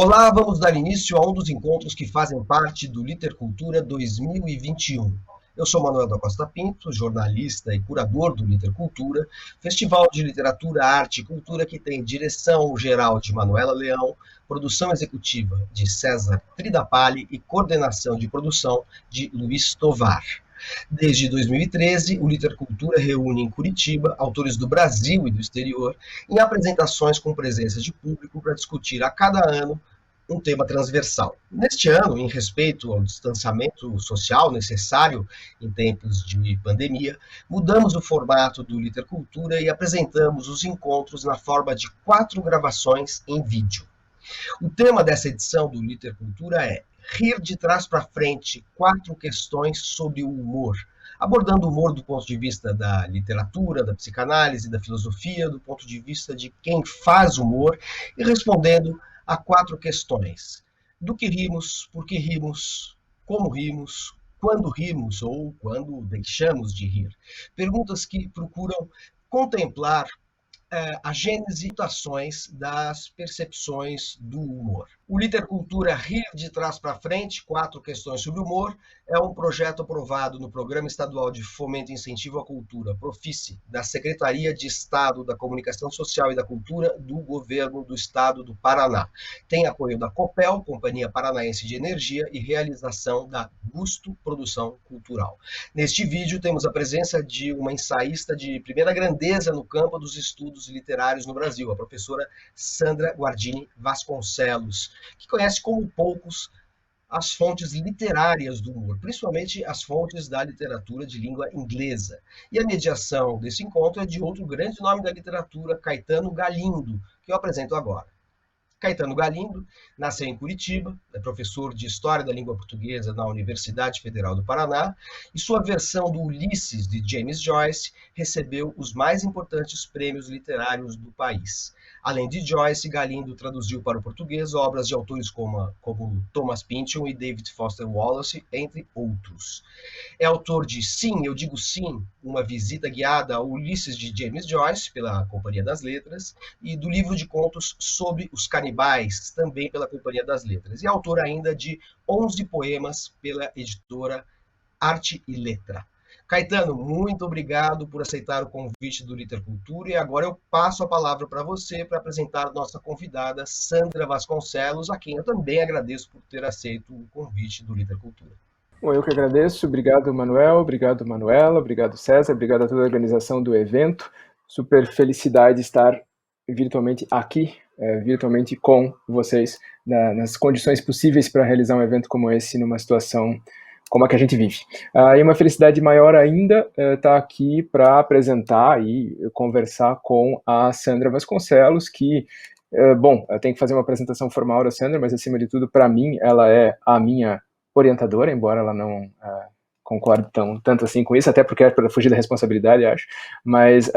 Olá, vamos dar início a um dos encontros que fazem parte do Litercultura 2021. Eu sou Manuel da Costa Pinto, jornalista e curador do Litercultura, festival de literatura, arte e cultura que tem direção geral de Manuela Leão, produção executiva de César Tridapalli e coordenação de produção de Luiz Tovar. Desde 2013, o Litercultura reúne em Curitiba autores do Brasil e do exterior em apresentações com presença de público para discutir a cada ano um tema transversal. Neste ano, em respeito ao distanciamento social necessário em tempos de pandemia, mudamos o formato do Litercultura e apresentamos os encontros na forma de 4 gravações em vídeo. O tema dessa edição do Litercultura é Rir de Trás para Frente, 4 questões sobre o humor, abordando o humor do ponto de vista da literatura, da psicanálise, da filosofia, do ponto de vista de quem faz humor e respondendo a 4 questões. Do que rimos, por que rimos, como rimos, quando rimos ou quando deixamos de rir. Perguntas que procuram contemplar a gênese e mutações das percepções do humor. O Litercultura Rir de Trás para Frente, 4 questões sobre humor, é um projeto aprovado no Programa Estadual de Fomento e Incentivo à Cultura, Profice, da Secretaria de Estado da Comunicação Social e da Cultura do Governo do Estado do Paraná. Tem apoio da Copel, Companhia Paranaense de Energia, e realização da Gusto Produção Cultural. Neste vídeo temos a presença de uma ensaísta de primeira grandeza no campo dos estudos literários no Brasil, a professora Sandra Guardini Vasconcelos, que conhece como poucos as fontes literárias do humor, principalmente as fontes da literatura de língua inglesa. E a mediação desse encontro é de outro grande nome da literatura, Caetano Galindo, que eu apresento agora. Caetano Galindo nasceu em Curitiba, é professor de História da Língua Portuguesa na Universidade Federal do Paraná, e sua versão do Ulisses, de James Joyce, recebeu os mais importantes prêmios literários do país. Além de Joyce, Galindo traduziu para o português obras de autores como Thomas Pynchon e David Foster Wallace, entre outros. É autor de Sim, Eu Digo Sim, uma visita guiada ao Ulisses de James Joyce, pela Companhia das Letras, e do livro de contos Sobre os Canibais, também pela Companhia das Letras. E é autor ainda de 11 poemas pela editora Arte e Letra. Caetano, muito obrigado por aceitar o convite do Litercultura, e agora eu passo a palavra para você para apresentar a nossa convidada, Sandra Vasconcelos, a quem eu também agradeço por ter aceito o convite do Litercultura. Bom, eu que agradeço. Obrigado, Manuel. Obrigado, Manuela. Obrigado, César. Obrigado a toda a organização do evento. Super felicidade de estar virtualmente aqui, virtualmente com vocês, nas condições possíveis para realizar um evento como esse, numa situação como a que a gente vive. E uma felicidade maior ainda estar aqui para apresentar e conversar com a Sandra Vasconcelos, que, bom, eu tenho que fazer uma apresentação formal da Sandra, mas acima de tudo, para mim, ela é a minha orientadora, embora ela não concorde tanto assim com isso, até porque é para fugir da responsabilidade, acho, mas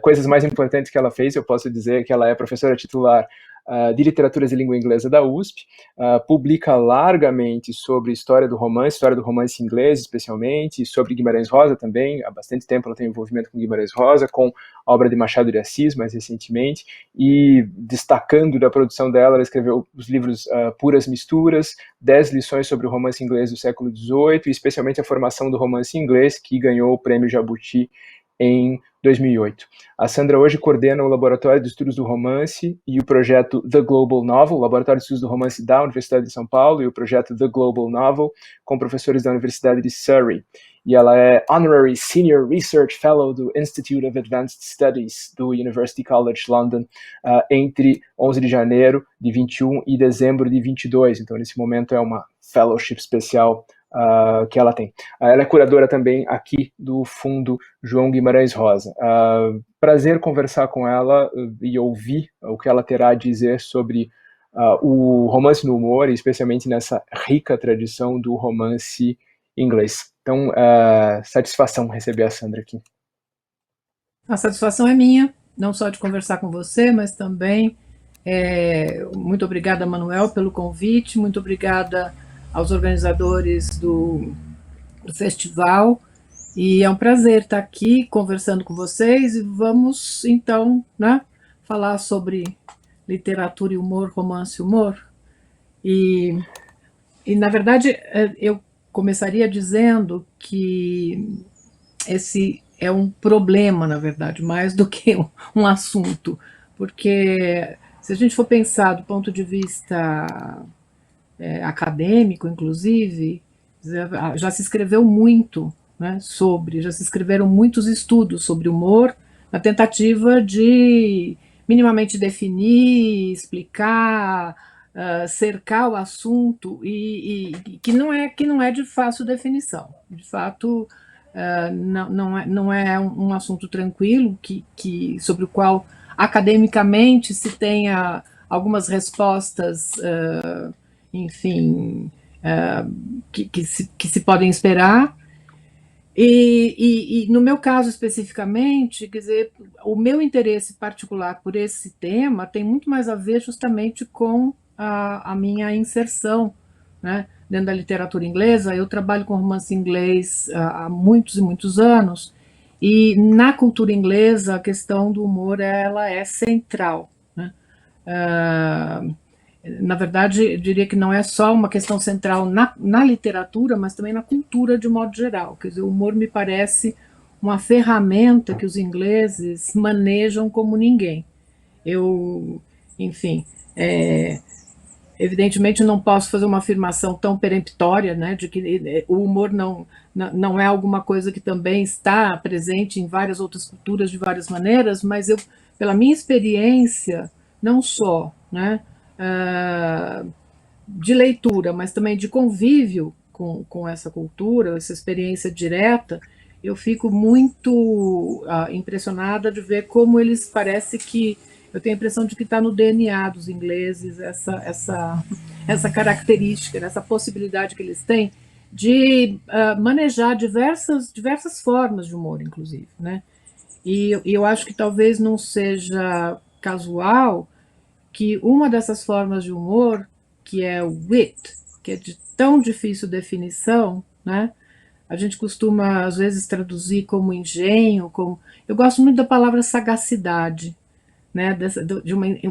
coisas mais importantes que ela fez, eu posso dizer que ela é professora titular de Literaturas de Língua Inglesa da USP, publica largamente sobre história do romance inglês especialmente, sobre Guimarães Rosa também. Há bastante tempo ela tem envolvimento com Guimarães Rosa, com a obra de Machado de Assis mais recentemente, e destacando da produção dela, ela escreveu os livros Puras Misturas, 10 lições sobre o romance inglês do século XVIII, e especialmente a formação do romance inglês, que ganhou o prêmio Jabuti em 2008. A Sandra hoje coordena o Laboratório de Estudos do Romance e o projeto The Global Novel, o Laboratório de Estudos do Romance da Universidade de São Paulo, e o projeto The Global Novel, com professores da Universidade de Surrey. E ela é Honorary Senior Research Fellow do Institute of Advanced Studies do University College London, entre 11 de janeiro de 21 e dezembro de 22. Então, nesse momento, é uma fellowship especial que ela tem. Ela é curadora também aqui do Fundo João Guimarães Rosa. Prazer conversar com ela e ouvir o que ela terá a dizer sobre o romance no humor, e especialmente nessa rica tradição do romance inglês. Então, satisfação receber a Sandra aqui. A satisfação é minha, não só de conversar com você, mas também muito obrigada, Manuel, pelo convite, muito obrigada aos organizadores do festival, e é um prazer estar aqui conversando com vocês, e vamos então, né, falar sobre literatura e humor, romance e humor. E, na verdade, eu começaria dizendo que esse é um problema, na verdade, mais do que um assunto, porque se a gente for pensar do ponto de vista acadêmico, inclusive, já se escreveu muito, né, já se escreveram muitos estudos sobre humor, na tentativa de minimamente definir, explicar, cercar o assunto e que não é de fácil definição. De fato, não é um assunto tranquilo sobre o qual academicamente se tenha algumas respostas, enfim, que se podem esperar. E no meu caso especificamente, quer dizer, o meu interesse particular por esse tema tem muito mais a ver justamente com a minha inserção, né, dentro da literatura inglesa. Eu trabalho com romance inglês há muitos e muitos anos, e na cultura inglesa a questão do humor ela é central, né? Na verdade, eu diria que não é só uma questão central na literatura, mas também na cultura de modo geral. Quer dizer, o humor me parece uma ferramenta que os ingleses manejam como ninguém. Eu, enfim, evidentemente não posso fazer uma afirmação tão peremptória, né, de que o humor não é alguma coisa que também está presente em várias outras culturas de várias maneiras, mas eu, pela minha experiência, não só, né, de leitura, mas também de convívio com essa cultura, essa experiência direta, eu fico muito impressionada de ver como eles parece que eu tenho a impressão de que está no DNA dos ingleses essa característica, essa possibilidade que eles têm de manejar diversas formas de humor, inclusive, né? E eu acho que talvez não seja casual que uma dessas formas de humor, que é o wit, que é de tão difícil definição, né? A gente costuma, às vezes, traduzir como engenho, como... Eu gosto muito da palavra sagacidade, né?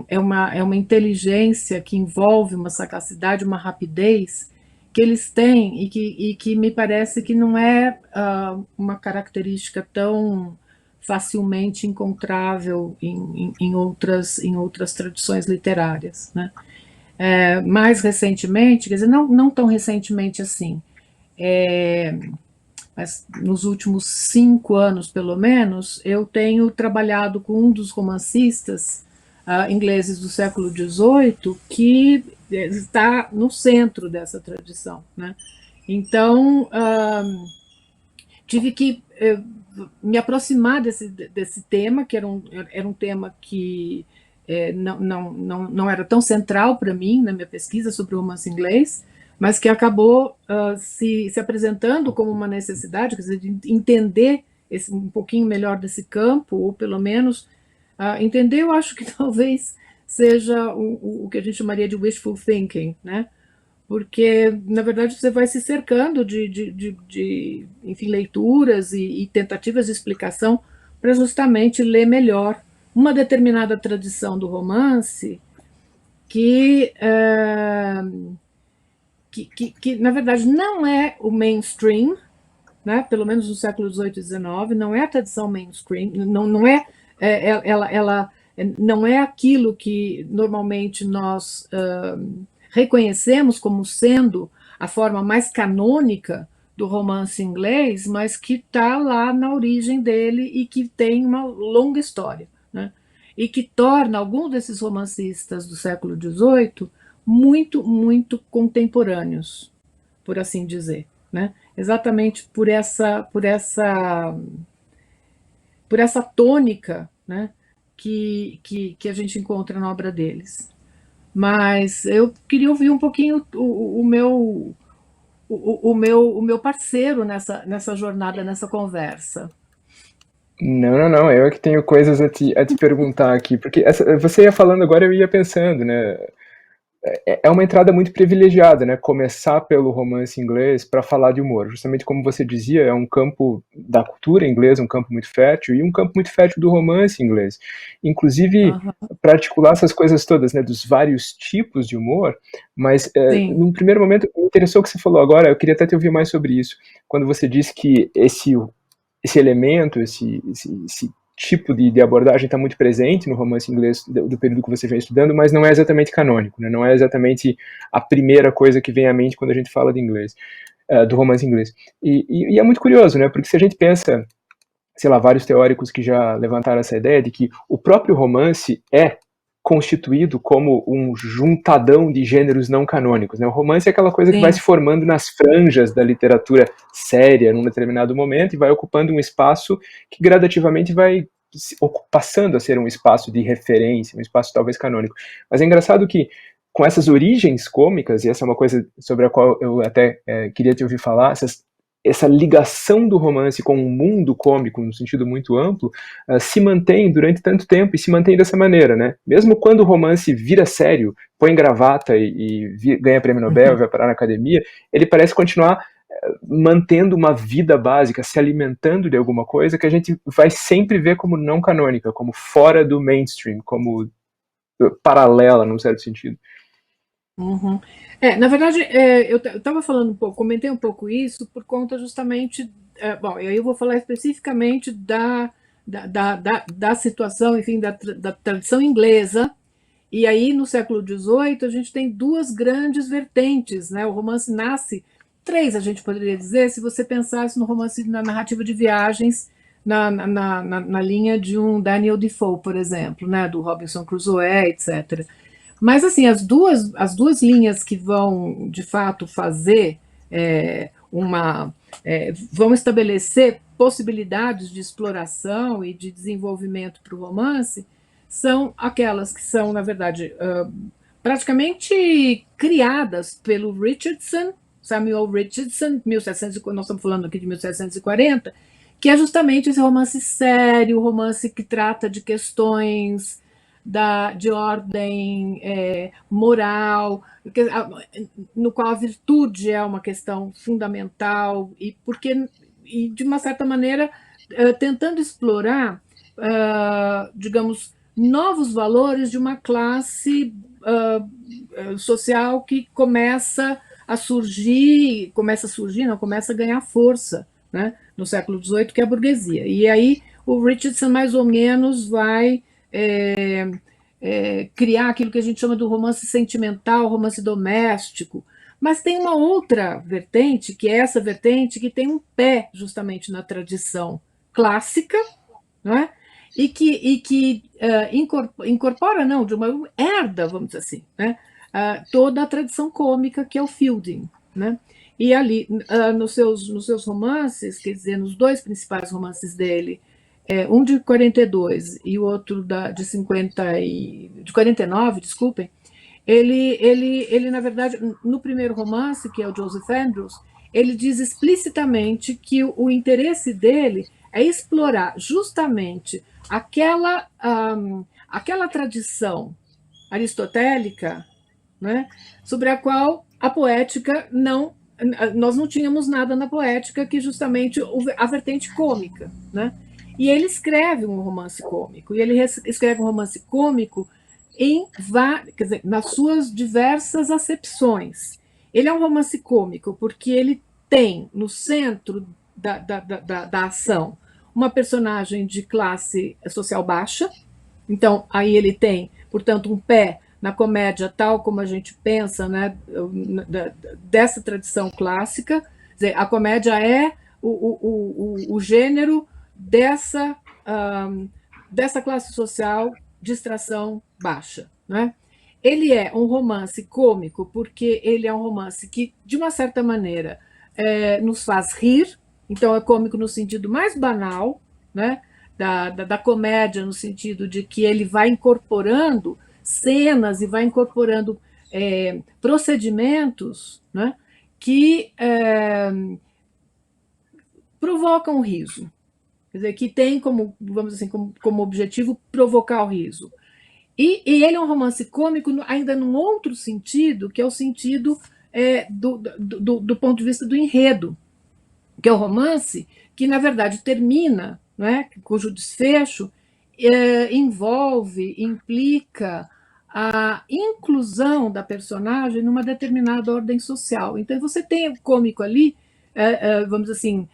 É uma inteligência que envolve uma sagacidade, uma rapidez que eles têm e que me parece que não é uma característica tão facilmente encontrável em outras tradições literárias, né? Mais recentemente, quer dizer, não tão recentemente assim, mas nos últimos 5 anos, pelo menos, eu tenho trabalhado com um dos romancistas ingleses do século XVIII que está no centro dessa tradição, né? Então, tive que me aproximar desse tema, que era um tema que não era tão central para mim na minha pesquisa sobre o romance inglês, mas que acabou se apresentando como uma necessidade, quer dizer, de entender um pouquinho melhor desse campo, ou pelo menos entender, eu acho que talvez seja o que a gente chamaria de wishful thinking, né? Porque, na verdade, você vai se cercando de enfim, leituras e tentativas de explicação para justamente ler melhor uma determinada tradição do romance que na verdade, não é o mainstream, né? Pelo menos no século XVIII e XIX, não é a tradição mainstream, não é, ela não é aquilo que normalmente nós reconhecemos como sendo a forma mais canônica do romance inglês, mas que está lá na origem dele e que tem uma longa história, né? E que torna alguns desses romancistas do século XVIII muito, muito contemporâneos, por assim dizer, né? Exatamente por essa tônica, né, que a gente encontra na obra deles. Mas eu queria ouvir um pouquinho o meu parceiro nessa jornada, nessa conversa. Não, eu é que tenho coisas a te perguntar aqui, porque você ia falando agora, eu ia pensando, né? é uma entrada muito privilegiada, né? Começar pelo romance inglês para falar de humor. Justamente como você dizia, é um campo da cultura inglesa, um campo muito fértil, e um campo muito fértil do romance inglês. Inclusive, para articular essas coisas todas, né? Dos vários tipos de humor, mas num primeiro momento, me interessou o que você falou agora, eu queria até te ouvir mais sobre isso. Quando você disse que esse elemento, esse tipo de abordagem está muito presente no romance inglês do período que você vem estudando, mas não é exatamente canônico, né? Não é exatamente a primeira coisa que vem à mente quando a gente fala de inglês, do romance inglês. E é muito curioso, né? Porque se a gente pensa, sei lá, vários teóricos que já levantaram essa ideia de que o próprio romance é constituído como um juntadão de gêneros não canônicos, né? O romance é aquela coisa que vai se formando nas franjas da literatura séria num determinado momento e vai ocupando um espaço que gradativamente vai passando a ser um espaço de referência, um espaço talvez canônico. Mas é engraçado que com essas origens cômicas, e essa é uma coisa sobre a qual eu até queria te ouvir falar, essa ligação do romance com o mundo cômico, no sentido muito amplo, se mantém durante tanto tempo e se mantém dessa maneira, né? Mesmo quando o romance vira sério, põe gravata e ganha prêmio Nobel, vai parar na academia, ele parece continuar mantendo uma vida básica, se alimentando de alguma coisa que a gente vai sempre ver como não canônica, como fora do mainstream, como paralela, num certo sentido. Na verdade, eu estava falando um pouco, comentei um pouco isso por conta justamente, bom, aí eu vou falar especificamente da situação, enfim, da tradição inglesa, e aí no século XVIII a gente tem duas grandes vertentes, né? O romance nasce, três a gente poderia dizer, se você pensasse no romance, na narrativa de viagens, na linha de um Daniel Defoe, por exemplo, né? Do Robinson Crusoe, etc. Mas, assim, as duas linhas que vão, de fato, fazer vão estabelecer possibilidades de exploração e de desenvolvimento para o romance são aquelas que são, na verdade, praticamente criadas pelo Richardson, Samuel Richardson, 1700, nós estamos falando aqui de 1740, que é justamente esse romance sério, romance que trata de questões de ordem moral, no qual a virtude é uma questão fundamental, e de uma certa maneira, tentando explorar, digamos, novos valores de uma classe social que começa a ganhar força, né, no século XVIII, que é a burguesia. E aí o Richardson mais ou menos vai criar aquilo que a gente chama do romance sentimental, romance doméstico. Mas tem uma outra vertente, que é essa vertente que tem um pé justamente na tradição clássica, não é? E que incorpora, não, herda, vamos dizer assim, né? Toda a tradição cômica que é o Fielding, né? E ali, nos seus romances, quer dizer, nos dois principais romances dele, um de 42 e o outro de 49, desculpem, ele, na verdade, no primeiro romance, que é o Joseph Andrews, ele diz explicitamente que o interesse dele é explorar justamente aquela tradição aristotélica, né, sobre a qual a poética não. Nós não tínhamos nada na poética que justamente a vertente cômica, né? E ele escreve um romance cômico, e ele escreve um romance cômico quer dizer, nas suas diversas acepções. Ele é um romance cômico porque ele tem no centro da ação uma personagem de classe social baixa, então aí ele tem, portanto, um pé na comédia tal como a gente pensa, né, dessa tradição clássica. Quer dizer, a comédia é o gênero dessa classe social de extração baixa, né? Ele é um romance cômico porque ele é um romance que, de uma certa maneira, nos faz rir, então é cômico no sentido mais banal, né? Da comédia, no sentido de que ele vai incorporando cenas e vai incorporando procedimentos, né, que provocam riso. Quer dizer, que tem como, vamos dizer assim, como objetivo provocar o riso. E ele é um romance cômico ainda num outro sentido, que é o sentido do ponto de vista do enredo, que é o romance que, na verdade, termina, né, cujo desfecho envolve, implica a inclusão da personagem numa determinada ordem social. Então, você tem o cômico ali, vamos dizer assim,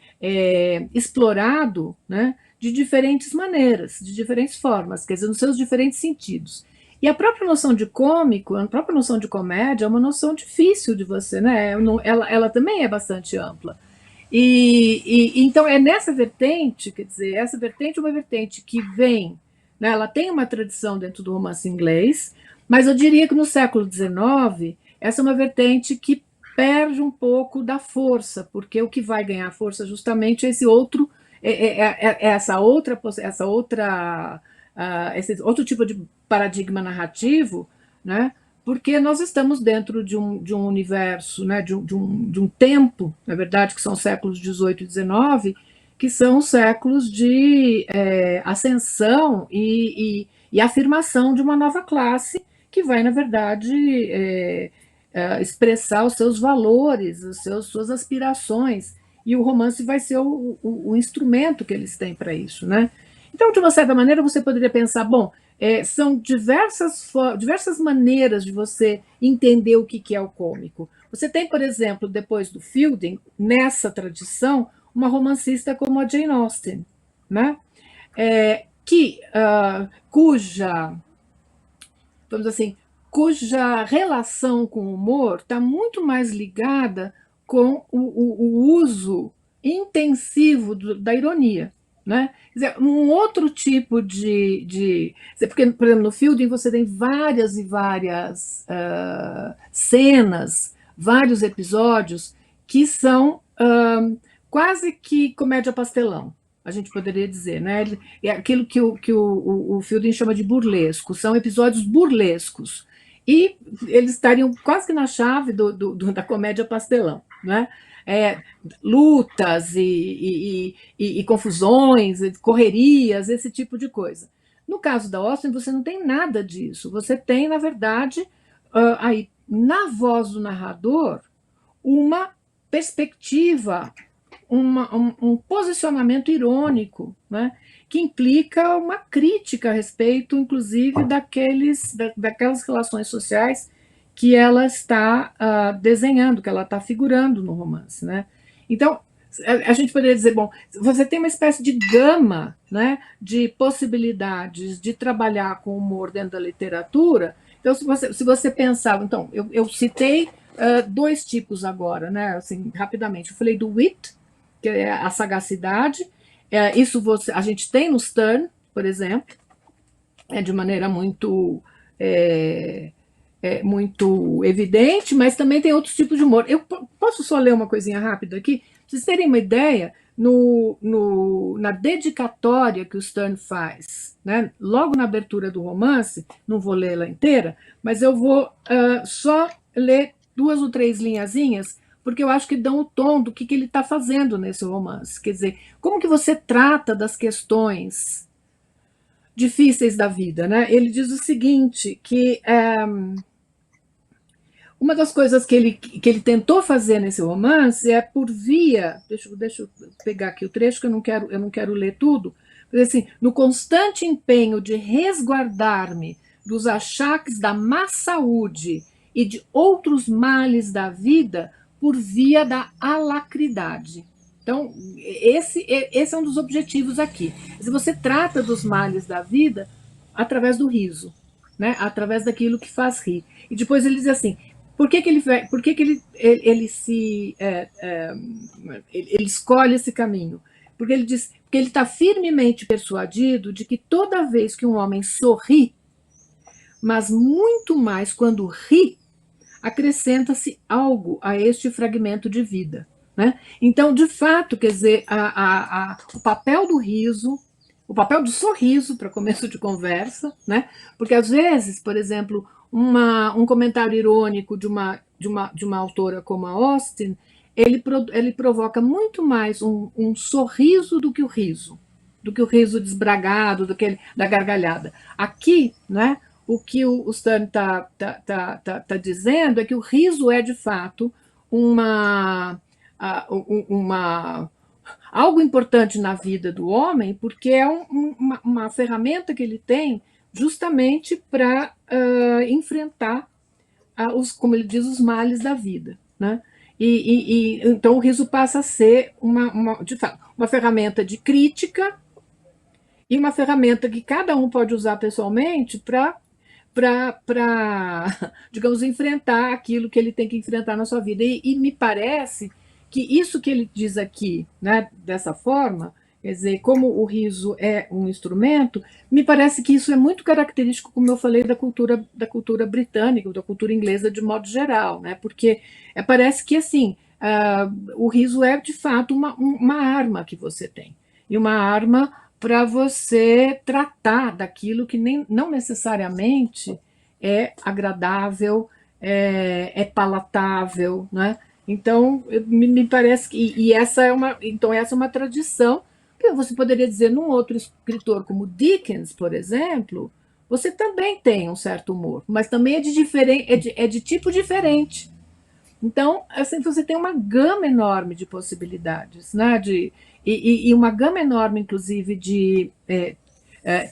explorado, né, de diferentes maneiras, de diferentes formas, quer dizer, nos seus diferentes sentidos. E a própria noção de cômico, a própria noção de comédia é uma noção difícil de você, né? Ela também é bastante ampla. Então é nessa vertente, quer dizer, essa vertente é uma vertente que vem, né, ela tem uma tradição dentro do romance inglês, mas eu diria que no século XIX, essa é uma vertente que perde um pouco da força, porque o que vai ganhar força justamente é esse outro, esse outro tipo de paradigma narrativo, né? Porque nós estamos dentro de um universo, né, de um tempo, na verdade, que são os séculos XVIII e XIX, que são séculos de ascensão e afirmação de uma nova classe que vai, na verdade, expressar os seus valores, suas aspirações, e o romance vai ser o instrumento que eles têm para isso, né? Então, de uma certa maneira, você poderia pensar, bom, são diversas maneiras de você entender o que é o cômico. Você tem, por exemplo, depois do Fielding, nessa tradição, uma romancista como a Jane Austen, né? Vamos assim, cuja relação com o humor está muito mais ligada com o uso intensivo da ironia. Né? Quer dizer, um outro tipo porque, por exemplo, no Fielding você tem várias e várias cenas, vários episódios que são quase que comédia pastelão, a gente poderia dizer, né? É aquilo que o Fielding chama de burlesco, são episódios burlescos, e eles estariam quase que na chave da comédia pastelão, né? Lutas e confusões, correrias, esse tipo de coisa. No caso da Austen, você não tem nada disso. Você tem, na verdade, aí, na voz do narrador, uma perspectiva, um posicionamento irônico, né, que implica uma crítica a respeito, inclusive, daquelas relações sociais que ela está desenhando, que ela está figurando no romance, né? Então, a gente poderia dizer, bom, você tem uma espécie de gama, né, de possibilidades de trabalhar com humor dentro da literatura. Então, se você pensava, então, eu citei dois tipos agora, né, assim, rapidamente. Eu falei do wit, que é a sagacidade. Isso a gente tem no Sterne, por exemplo, de maneira muito muito evidente, mas também tem outros tipos de humor. Eu posso só ler uma coisinha rápida aqui? Para vocês terem uma ideia, na dedicatória que o Sterne faz, né, logo na abertura do romance, não vou lê-la inteira, mas eu vou só ler 2 ou 3 linhazinhas, porque eu acho que dão o tom do que ele está fazendo nesse romance. Quer dizer, como que você trata das questões difíceis da vida, né? Ele diz o seguinte, que uma das coisas que ele tentou fazer nesse romance é por via, deixa eu pegar aqui o trecho que eu não quero ler tudo, mas assim, no constante empenho de resguardar-me dos achaques da má saúde e de outros males da vida por via da alacridade. Então, esse é um dos objetivos aqui. Se você trata dos males da vida através do riso, né? Através daquilo que faz rir. E depois ele diz assim, por que ele escolhe esse caminho? Porque ele diz que ele está firmemente persuadido de que toda vez que um homem sorri, mas muito mais quando ri, acrescenta-se algo a este fragmento de vida. Né? Então, de fato, quer dizer, o papel do riso, o papel do sorriso para começo de conversa, né? Porque às vezes, por exemplo, um comentário irônico de uma autora como a Austen, ele provoca muito mais um sorriso do que o riso desbragado, da gargalhada. Aqui, né, o que o Stern tá dizendo é que o riso é, de fato, uma algo importante na vida do homem, porque é uma ferramenta que ele tem justamente para enfrentar, como ele diz, os males da vida, né? Então o riso passa a ser de fato, uma ferramenta de crítica e uma ferramenta que cada um pode usar pessoalmente digamos, enfrentar aquilo que ele tem que enfrentar na sua vida. E me parece que isso que ele diz aqui, né, dessa forma, quer dizer, como o riso é um instrumento, me parece que isso é muito característico, como eu falei, da cultura britânica, da cultura inglesa de modo geral, né, porque parece que, assim, o riso é, de fato, uma arma que você tem, e uma arma para você tratar daquilo que não necessariamente é agradável, é palatável, né? Então, me parece que essa é uma tradição que você poderia dizer num outro escritor como Dickens, por exemplo, você também tem um certo humor, mas também é de tipo diferente. Então, assim, você tem uma gama enorme de possibilidades, né? E uma gama enorme, inclusive, de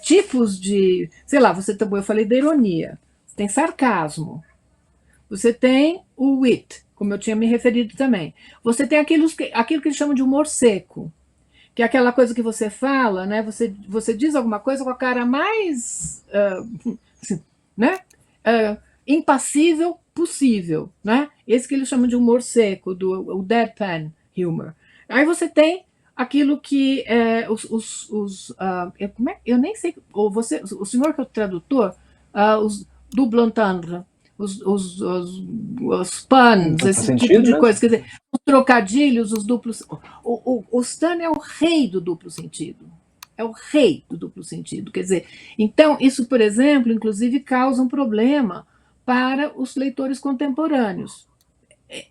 tipos de. Sei lá, eu falei da ironia, você tem sarcasmo, você tem o wit, como eu tinha me referido também. Você tem aquilo que eles chamam de humor seco, que é aquela coisa que você fala, né? Você diz alguma coisa com a cara mais, assim, né? Impassível possível, né? Esse que eles chamam de humor seco, o deadpan humor. Aí você tem aquilo que como é? Eu nem sei, o senhor que é o tradutor, os double entendre, os puns, Duplo esse tipo sentido de mesmo? coisa, quer dizer, os trocadilhos, os duplos. O Stan é o rei do duplo sentido. É o rei do duplo sentido. Quer dizer, então, isso, por exemplo, inclusive causa um problema para os leitores contemporâneos.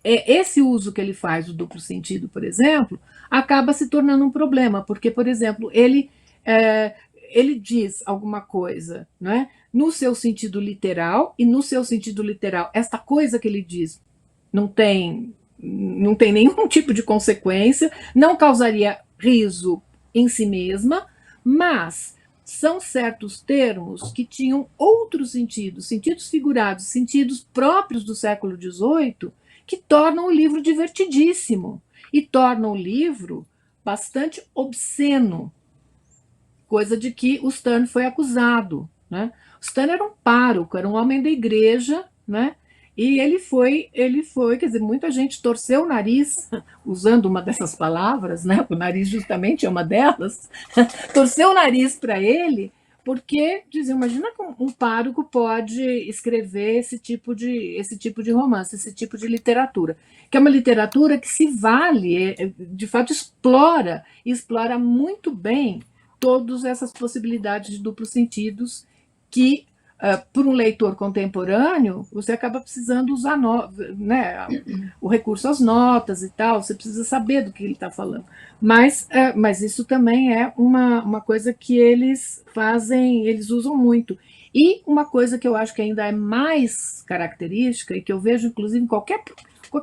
Esse uso que ele faz do duplo sentido, por exemplo, acaba se tornando um problema, porque, por exemplo, ele diz alguma coisa, né, no seu sentido literal, e no seu sentido literal, esta coisa que ele diz não tem nenhum tipo de consequência, não causaria riso em si mesma, mas são certos termos que tinham outros sentidos, sentidos figurados, sentidos próprios do século XVIII, que tornam o livro divertidíssimo e tornam o livro bastante obsceno, coisa de que o Stern foi acusado, né? O Stern era um pároco, era um homem da igreja, né? E quer dizer, muita gente torceu o nariz, usando uma dessas palavras, né? O nariz justamente é uma delas, torceu o nariz para ele, porque dizia, imagina como um pároco pode escrever esse tipo de romance, esse tipo de literatura, que é uma literatura que se vale, de fato explora muito bem todas essas possibilidades de duplos sentidos que, por um leitor contemporâneo, você acaba precisando usar né, o recurso às notas e tal, você precisa saber do que ele está falando. Mas isso também é uma coisa que eles fazem, eles usam muito. E uma coisa que eu acho que ainda é mais característica, e que eu vejo, inclusive, em qualquer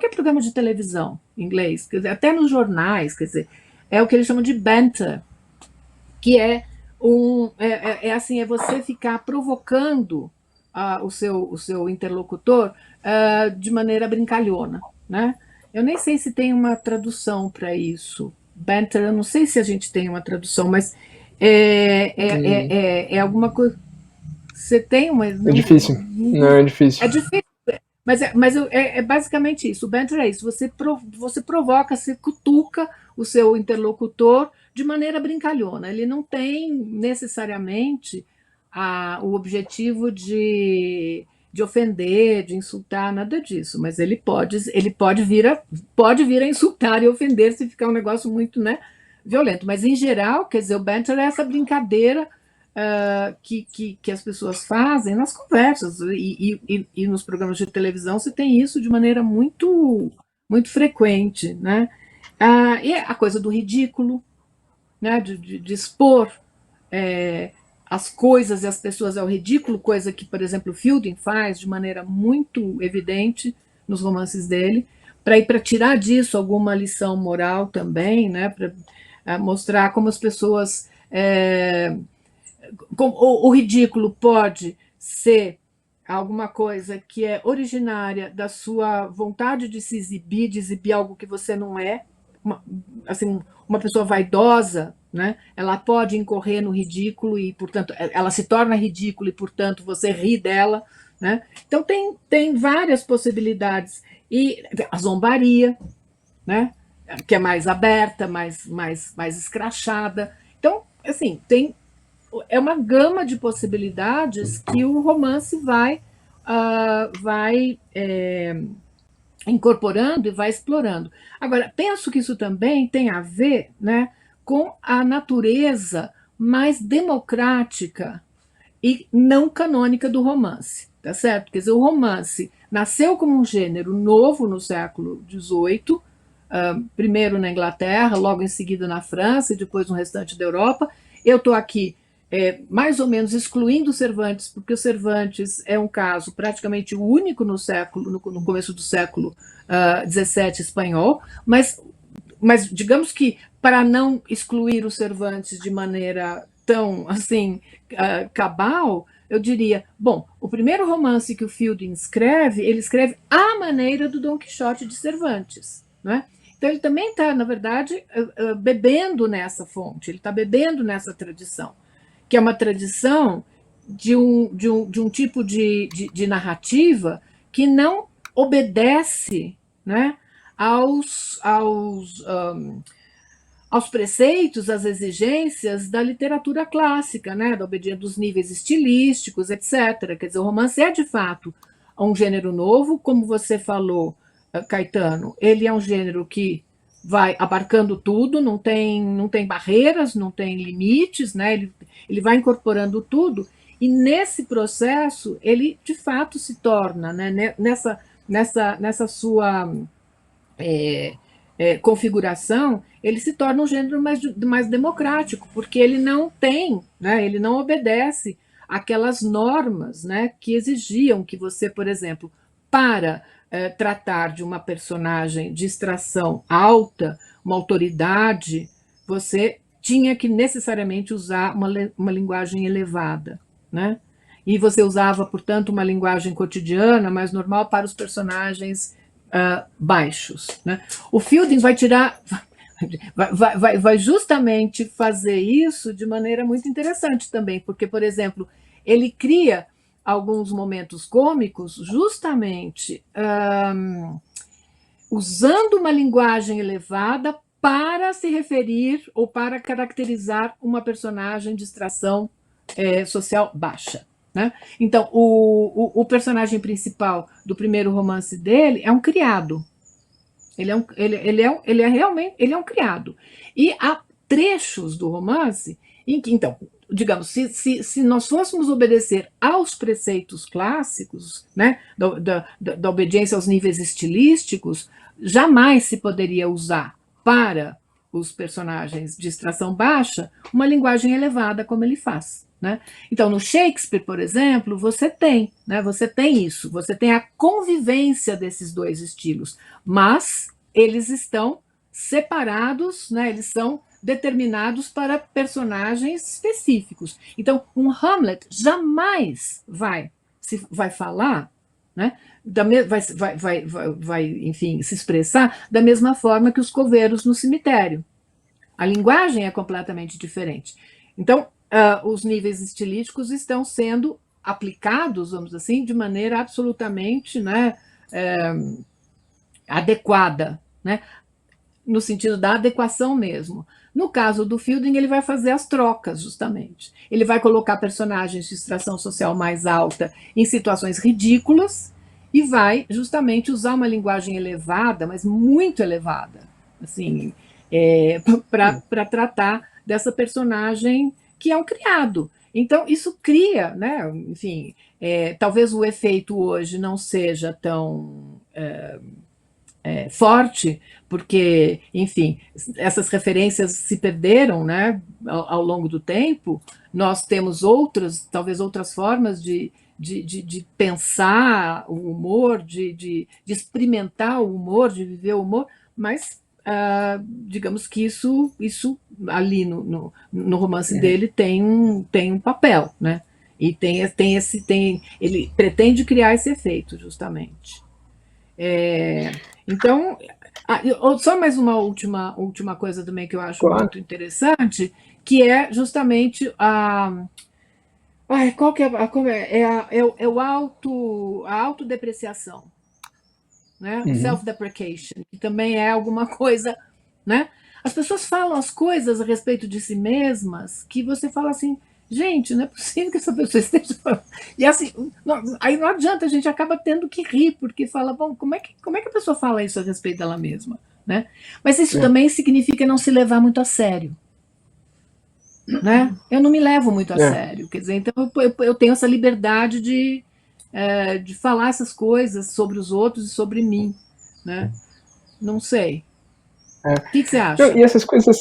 programa de televisão em inglês, quer dizer, até nos jornais, quer dizer, é o que eles chamam de banter, que assim, é você ficar provocando o seu interlocutor de maneira brincalhona, né? Eu nem sei se tem uma tradução para isso. Banter, eu não sei se a gente tem uma tradução, mas é alguma coisa. Você tem uma. É difícil. Não, é difícil. É difícil. Mas é basicamente isso. O banter é isso. Você provoca, você cutuca o seu interlocutor de maneira brincalhona. Ele não tem necessariamente o objetivo de ofender, de insultar, nada disso. Mas ele pode vir a insultar e ofender se ficar um negócio muito, né, violento. Mas, em geral, quer dizer, o banter é essa brincadeira que as pessoas fazem nas conversas e nos programas de televisão você tem isso de maneira muito muito frequente, né? E a coisa do ridículo, né? De expor as coisas e as pessoas ao ridículo, coisa que, por exemplo, Fielding faz de maneira muito evidente nos romances dele, para tirar disso alguma lição moral também, né, para mostrar como as pessoas... o ridículo pode ser alguma coisa que é originária da sua vontade de se exibir, de exibir algo que você não é, uma pessoa vaidosa, né? Ela pode incorrer no ridículo e, portanto, ela se torna ridícula e, portanto, você ri dela, né? Então tem várias possibilidades. E a zombaria, né? Que é mais aberta, mais escrachada. Então, assim, é uma gama de possibilidades que o romance vai incorporando e vai explorando. Agora, penso que isso também tem a ver, né, com a natureza mais democrática e não canônica do romance, tá certo? Quer dizer, o romance nasceu como um gênero novo no século XVIII, primeiro na Inglaterra, logo em seguida na França e depois no restante da Europa. Eu estou aqui mais ou menos excluindo o Cervantes, porque o Cervantes é um caso praticamente único no começo do século XVII espanhol, mas digamos que, para não excluir o Cervantes de maneira tão assim cabal, eu diria, bom, o primeiro romance que o Fielding escreve, ele escreve à maneira do Dom Quixote de Cervantes, né? Então ele também está, na verdade, bebendo nessa fonte, ele está bebendo nessa tradição, que é uma tradição de um tipo de narrativa que não obedece, né, aos preceitos, às exigências da literatura clássica, né, da obediência dos níveis estilísticos, etc. Quer dizer, o romance é, de fato, um gênero novo, como você falou, Caetano, ele é um gênero que vai abarcando tudo, não tem barreiras, não tem limites, né? Ele vai incorporando tudo, e nesse processo ele de fato se torna, né, nessa sua configuração, ele se torna um gênero mais democrático, porque ele não tem, né, ele não obedece aquelas normas, né, que exigiam que você, por exemplo, para tratar de uma personagem de extração alta, uma autoridade, você tinha que necessariamente usar uma linguagem elevada, né? E você usava, portanto, uma linguagem cotidiana, mais normal, para os personagens baixos, né? O Fielding vai tirar, vai justamente fazer isso de maneira muito interessante também, porque, por exemplo, ele cria alguns momentos cômicos justamente usando uma linguagem elevada para se referir ou para caracterizar uma personagem de extração social baixa, né? Então, o personagem principal do primeiro romance dele é um criado. Ele é realmente um criado. E há trechos do romance em que, então, digamos, se nós fôssemos obedecer aos preceitos clássicos, né, da obediência aos níveis estilísticos, jamais se poderia usar para os personagens de extração baixa uma linguagem elevada como ele faz, né? Então, no Shakespeare, por exemplo, você tem isso, você tem a convivência desses dois estilos, mas eles estão separados, né? Eles são determinados para personagens específicos. Então, um Hamlet jamais vai falar, né? Vai, enfim, se expressar da mesma forma que os coveiros no cemitério. A linguagem é completamente diferente. Então, os níveis estilísticos estão sendo aplicados, vamos dizer assim, de maneira absolutamente, né, adequada, né, no sentido da adequação mesmo. No caso do Fielding, ele vai fazer as trocas, justamente. Ele vai colocar personagens de extração social mais alta em situações ridículas e vai justamente usar uma linguagem elevada, mas muito elevada, assim, para tratar dessa personagem que é um criado. Então, isso cria, né, enfim, talvez o efeito hoje não seja tão forte, porque, enfim, essas referências se perderam, né, ao longo do tempo. Nós temos talvez outras formas de pensar o humor, de experimentar o humor, de viver o humor, mas digamos que isso ali no romance dele tem um papel, né? E ele pretende criar esse efeito, justamente. Então, só mais uma última coisa também que eu acho muito interessante, que é justamente qual que a autodepreciação, né? O self-deprecation, que também é alguma coisa, né? As pessoas falam as coisas a respeito de si mesmas que você fala assim, gente, não é possível que essa pessoa esteja falando. E assim, aí não adianta, a gente acaba tendo que rir, porque fala, bom, como é que a pessoa fala isso a respeito dela mesma, né? Mas isso também significa não se levar muito a sério, né? Eu não me levo muito a sério, quer dizer, então eu tenho essa liberdade de falar essas coisas sobre os outros e sobre mim, né? Não sei. O que você acha? Não, e essas coisas...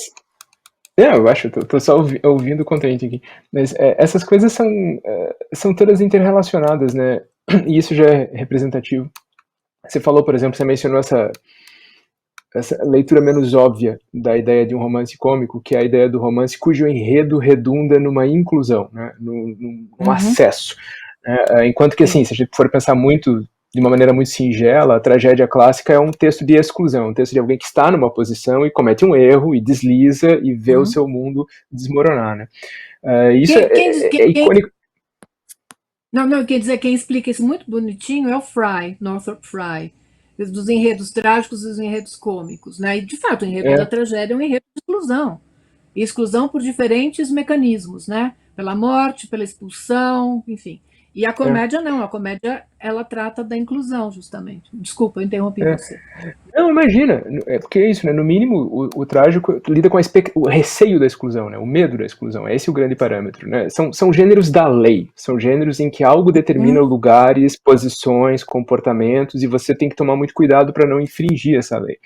eu acho, tô só ouvindo contente aqui. Mas essas coisas são todas interrelacionadas, né? E isso já é representativo. Você falou, por exemplo, você mencionou essa leitura menos óbvia da ideia de um romance cômico, que é a ideia do romance cujo enredo redunda numa inclusão, né? num acesso. Enquanto que, assim, se a gente for pensar muito de uma maneira muito singela, a tragédia clássica é um texto de exclusão, um texto de alguém que está numa posição e comete um erro e desliza e vê o seu mundo desmoronar, né? Isso é icônico. Não, quer dizer, quem explica isso muito bonitinho é o Fry, Northrop Frye, dos enredos trágicos e dos enredos cômicos, né? E, de fato, o enredo da tragédia é um enredo de exclusão. E exclusão por diferentes mecanismos, né? Pela morte, pela expulsão, enfim. E a comédia não, a comédia ela trata da inclusão, justamente. Desculpa, eu interrompi você. Não, imagina, porque é isso, né? No mínimo, o trágico lida com o receio da exclusão, né? O medo da exclusão, esse é o grande parâmetro, né? São gêneros da lei, são gêneros em que algo determina lugares, posições, comportamentos, e você tem que tomar muito cuidado para não infringir essa lei.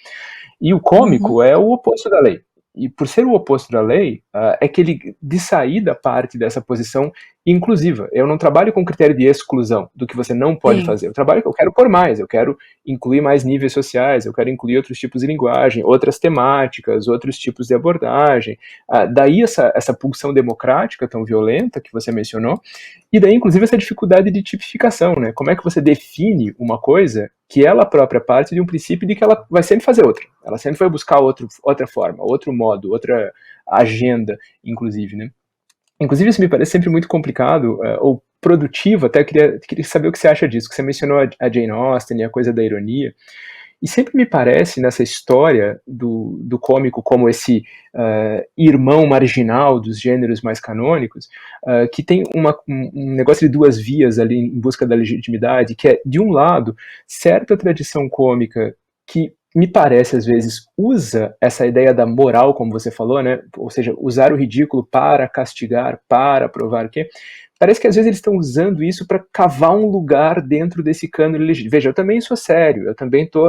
E o cômico é o oposto da lei. E por ser o oposto da lei, é que ele, de saída, parte dessa posição inclusiva. Eu não trabalho com critério de exclusão do que você não pode fazer. Eu quero pôr mais, eu quero incluir mais níveis sociais, eu quero incluir outros tipos de linguagem, outras temáticas, outros tipos de abordagem. Daí essa pulsão democrática tão violenta que você mencionou, e daí, inclusive, essa dificuldade de tipificação, né? Como é que você define uma coisa que ela própria parte de um princípio de que ela vai sempre fazer outra. Ela sempre vai buscar outra forma, outro modo, outra agenda, inclusive, né? Inclusive, isso me parece sempre muito complicado, ou produtivo, até queria saber o que você acha disso, que você mencionou a Jane Austen e a coisa da ironia, e sempre me parece, nessa história do cômico como esse irmão marginal dos gêneros mais canônicos, que tem um negócio de duas vias ali em busca da legitimidade, que é, de um lado, certa tradição cômica que me parece, às vezes, usa essa ideia da moral, como você falou, né? Ou seja, usar o ridículo para castigar, para provar que... Parece que às vezes eles estão usando isso para cavar um lugar dentro desse cânone legítimo. Veja, eu também sou sério, eu também estou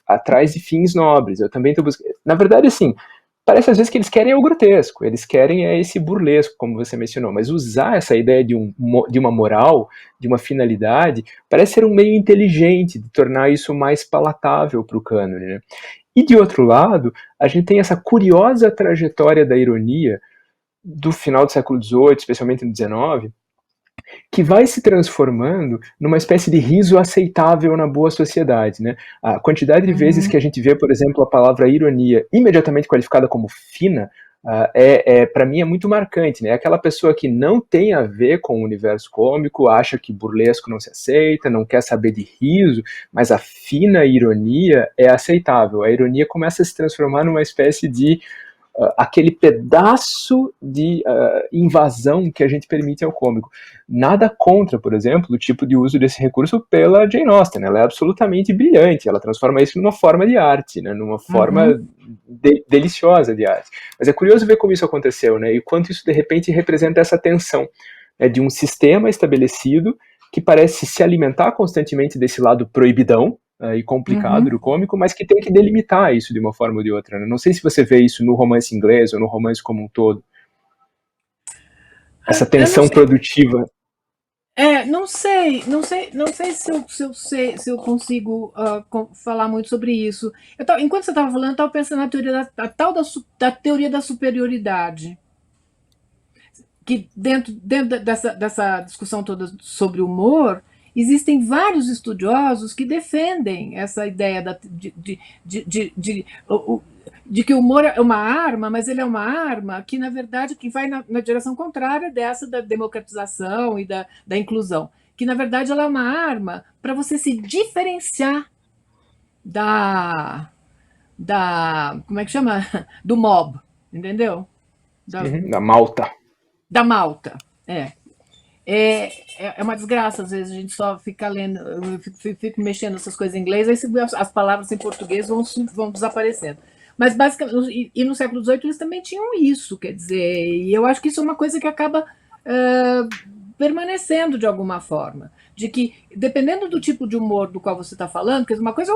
atrás de fins nobres, eu também estou buscando... Na verdade, assim, parece às vezes que eles querem o grotesco, eles querem esse burlesco, como você mencionou, mas usar essa ideia de uma moral, de uma finalidade, parece ser um meio inteligente de tornar isso mais palatável para o cânone, né? E de outro lado, a gente tem essa curiosa trajetória da ironia do final do século XVIII, especialmente no XIX, que vai se transformando numa espécie de riso aceitável na boa sociedade, né? A quantidade de vezes que a gente vê, por exemplo, a palavra ironia imediatamente qualificada como fina, para mim é muito marcante, né? Aquela pessoa que não tem a ver com o universo cômico, acha que burlesco não se aceita, não quer saber de riso, mas a fina ironia é aceitável. A ironia começa a se transformar numa espécie de aquele pedaço de invasão que a gente permite ao cômico. Nada contra, por exemplo, o tipo de uso desse recurso pela Jane Austen. Ela é absolutamente brilhante, ela transforma isso numa forma de arte, né, numa forma deliciosa de arte. Mas é curioso ver como isso aconteceu, né, e quanto isso de repente representa essa tensão, né, de um sistema estabelecido que parece se alimentar constantemente desse lado proibidão, e complicado do cômico, mas que tem que delimitar isso de uma forma ou de outra, né? Não sei se você vê isso no romance inglês ou no romance como um todo. Essa tensão produtiva. Não sei se eu consigo falar muito sobre isso. Enquanto você estava falando, eu estava pensando na teoria da teoria da superioridade, que dentro dessa discussão toda sobre humor, existem vários estudiosos que defendem essa ideia de que o humor é uma arma, mas ele é uma arma que, na verdade, que vai na direção contrária dessa da democratização e da inclusão. Que, na verdade, ela é uma arma para você se diferenciar como é que chama? Do mob, entendeu? Da malta. Da malta, É uma desgraça, às vezes a gente só fica lendo, eu fico mexendo nessas coisas em inglês, aí as palavras em português vão desaparecendo. Mas, basicamente, e no século XVIII eles também tinham isso, quer dizer, e eu acho que isso é uma coisa que acaba permanecendo de alguma forma, de que, dependendo do tipo de humor do qual você está falando, quer dizer, uma coisa,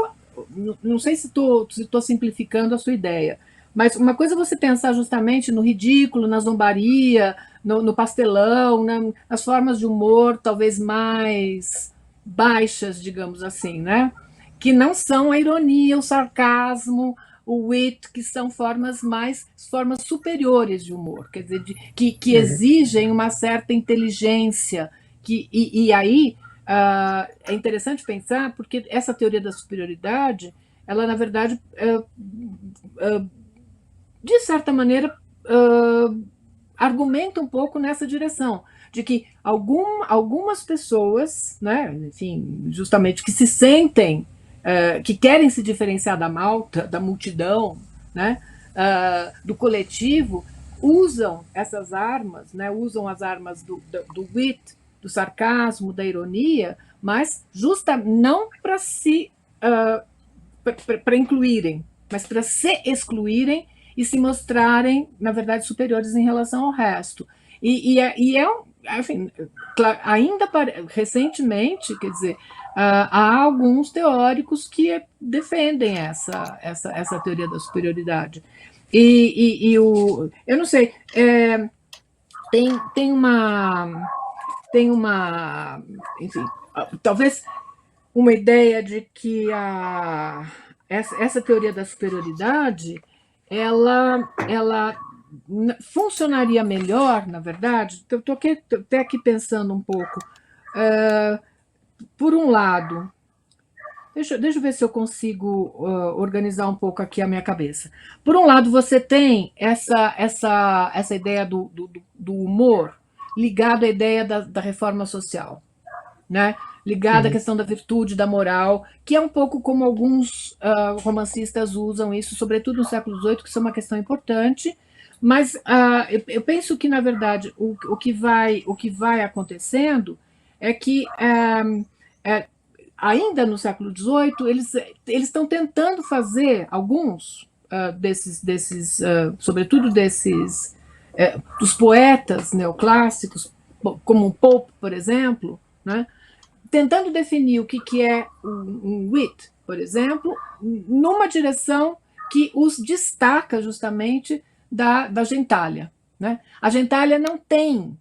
não sei se estou simplificando a sua ideia, mas uma coisa é você pensar justamente no ridículo, na zombaria, no pastelão, nas formas de humor talvez mais baixas, digamos assim, né? Que não são a ironia, o sarcasmo, o wit, que são formas superiores de humor, quer dizer, que exigem uma certa inteligência. E aí é interessante pensar, porque essa teoria da superioridade, ela, na verdade, de certa maneira, argumenta um pouco nessa direção, de que algumas pessoas, né, enfim, justamente que se sentem, que querem se diferenciar da malta, da multidão, né, do coletivo, usam essas armas, né, usam as armas do wit, do sarcasmo, da ironia, mas não para para incluírem, mas para se excluírem e se mostrarem, na verdade, superiores em relação ao resto. Enfim, ainda recentemente, quer dizer, há alguns teóricos que defendem essa teoria da superioridade. Eu não sei, tem uma, enfim, talvez uma ideia de que essa teoria da superioridade ela funcionaria melhor, na verdade. Eu estou até aqui pensando um pouco. Por um lado, deixa eu ver se eu consigo organizar um pouco aqui a minha cabeça. Por um lado, você tem essa ideia do humor ligado à ideia da reforma social, né? Ligada à questão da virtude, da moral, que é um pouco como alguns romancistas usam isso, sobretudo no século XVIII, que isso é uma questão importante, mas eu penso que, na verdade, o que vai acontecendo é que, ainda no século XVIII, eles estão tentando fazer, alguns sobretudo dos poetas neoclássicos, como Pope, por exemplo, né? Tentando definir o que é um wit, por exemplo, numa direção que os destaca justamente da gentalha, né? A gentalha não tem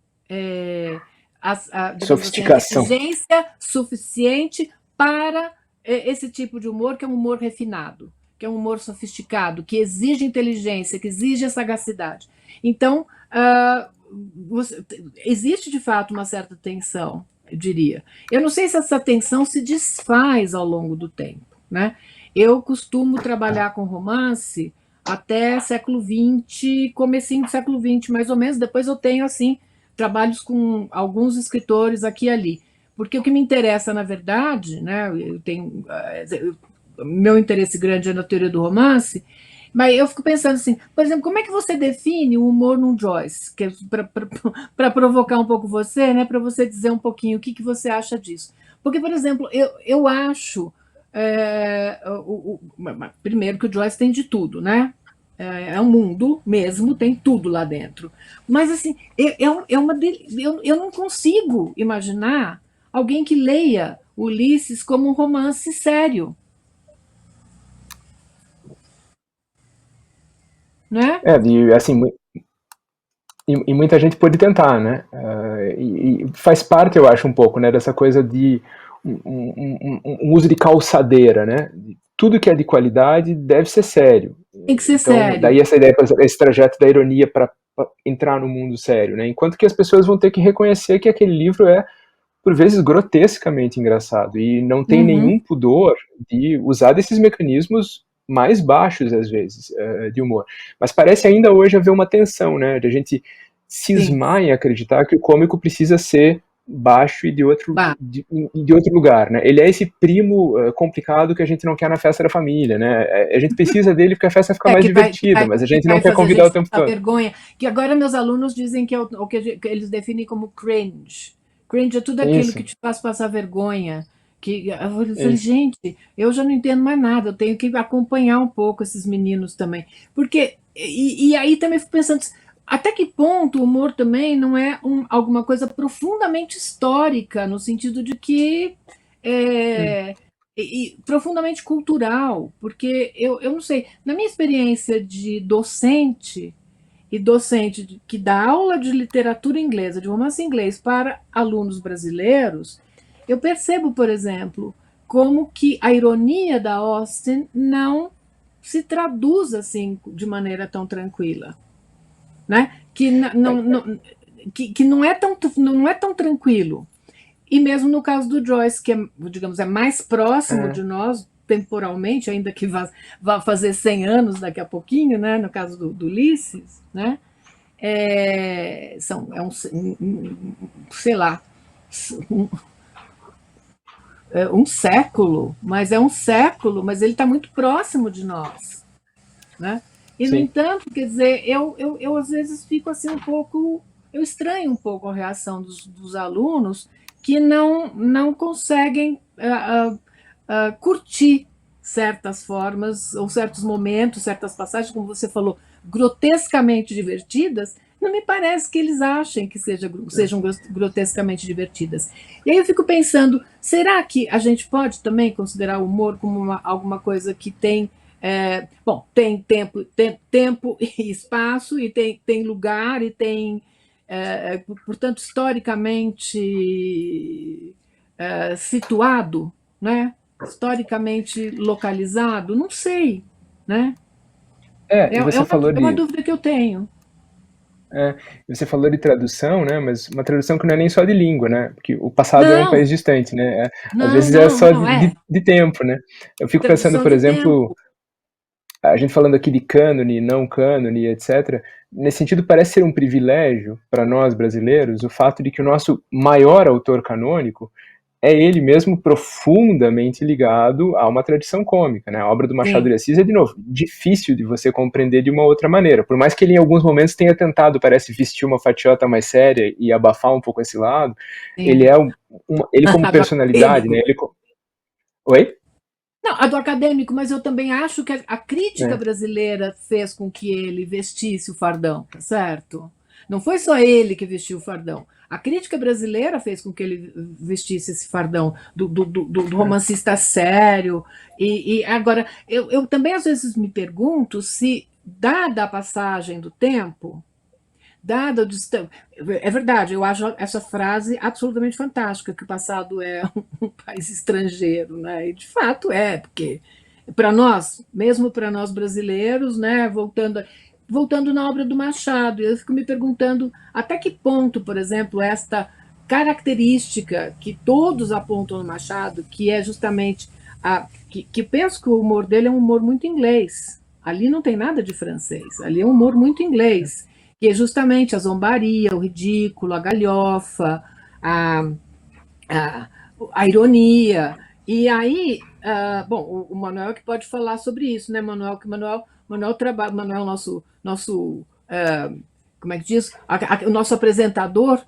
sofisticação, inteligência suficiente para esse tipo de humor, que é um humor refinado, que é um humor sofisticado, que exige inteligência, que exige sagacidade. Então, existe de fato uma certa tensão, eu diria. Eu não sei se essa tensão se desfaz ao longo do tempo, né? Eu costumo trabalhar com romance até século XX, comecinho do século XX, mais ou menos. Depois eu tenho, assim, trabalhos com alguns escritores aqui e ali. Porque o que me interessa, na verdade, né, meu interesse grande é na teoria do romance, mas eu fico pensando assim, por exemplo, como é que você define o humor num Joyce? Para provocar um pouco você, né, para você dizer um pouquinho o que você acha disso. Porque, por exemplo, eu acho, primeiro, que o Joyce tem de tudo, né? É um mundo mesmo, tem tudo lá dentro. Mas, assim, eu não consigo imaginar alguém que leia Ulisses como um romance sério. né? E assim, e muita gente pode tentar, né? E faz parte, eu acho, um pouco, né, dessa coisa de um uso de calçadeira, né? Tudo que é de qualidade deve ser sério. Tem que ser Então, sério. daí essa ideia, esse trajeto da ironia para entrar no mundo sério, né? Enquanto que as pessoas vão ter que reconhecer que aquele livro é, por vezes, grotescamente engraçado e não tem nenhum pudor de usar desses mecanismos mais baixos, às vezes, de humor. Mas parece ainda hoje haver uma tensão, né? De a gente cismar em acreditar que o cômico precisa ser baixo e de outro lugar, né? Ele é esse primo complicado que a gente não quer na festa da família, né? A gente precisa dele porque a festa fica mais divertida, mas a gente não quer convidar o tempo todo. Vergonha, que agora meus alunos dizem que é o que eles definem como cringe. Cringe é tudo aquilo que te faz passar vergonha. Que eu falei, gente, eu já não entendo mais nada, eu tenho que acompanhar um pouco esses meninos também. Porque, e aí também fico pensando, até que ponto o humor também não é alguma coisa profundamente histórica, no sentido de que e profundamente cultural, porque eu não sei, na minha experiência de docente, e docente que dá aula de literatura inglesa, de romance inglês para alunos brasileiros, eu percebo, por exemplo, como que a ironia da Austen não se traduz assim de maneira tão tranquila, né? Que não é tão tranquilo. E mesmo no caso do Joyce, que é, digamos, é mais próximo de nós temporalmente, ainda que vá fazer 100 anos daqui a pouquinho, né? No caso do Ulisses, né? Sei lá, um século, mas ele está muito próximo de nós, né? E, no entanto, quer dizer, eu às vezes fico assim um pouco, eu estranho um pouco a reação dos alunos que não conseguem curtir certas formas ou certos momentos, certas passagens, como você falou, grotescamente divertidas. Não me parece que eles achem que sejam grotescamente divertidas. E aí eu fico pensando, será que a gente pode também considerar o humor como alguma coisa que tem tem tempo e espaço, e tem lugar, e tem, portanto, historicamente situado, né? Historicamente localizado? Não sei, né? E você falou uma dúvida que eu tenho. Você falou de tradução, né? Mas uma tradução que não é nem só de língua, né? Porque o passado é um país distante, né? Às vezes é só de tempo, né? Eu fico pensando, por exemplo, a gente falando aqui de cânone, não cânone, etc. Nesse sentido, parece ser um privilégio para nós brasileiros o fato de que o nosso maior autor canônico é ele mesmo profundamente ligado a uma tradição cômica, né? A obra do Machado de Assis é, de novo, difícil de você compreender de uma outra maneira. Por mais que ele, em alguns momentos, tenha tentado, parece, vestir uma fatiota mais séria e abafar um pouco esse lado, ele é ele como personalidade, né? Oi? Não, a do acadêmico, mas eu também acho que a crítica brasileira fez com que ele vestisse o fardão, tá certo? Não foi só ele que vestiu o fardão. A crítica brasileira fez com que ele vestisse esse fardão do romancista sério. E agora, eu também às vezes me pergunto se, dada a passagem do tempo, dada o distância. É verdade, eu acho essa frase absolutamente fantástica, que o passado é um país estrangeiro, né? E de fato porque para nós, mesmo para nós brasileiros, né, voltando na obra do Machado, eu fico me perguntando até que ponto, por exemplo, esta característica que todos apontam no Machado, que é justamente que penso que o humor dele é um humor muito inglês. Ali não tem nada de francês, ali é um humor muito inglês, que é justamente a zombaria, o ridículo, a galhofa, a ironia. E aí, bom, o Manuel que pode falar sobre isso, né, Manuel? Que Manuel trabalha, Manuel nosso como é que diz? O nosso apresentador,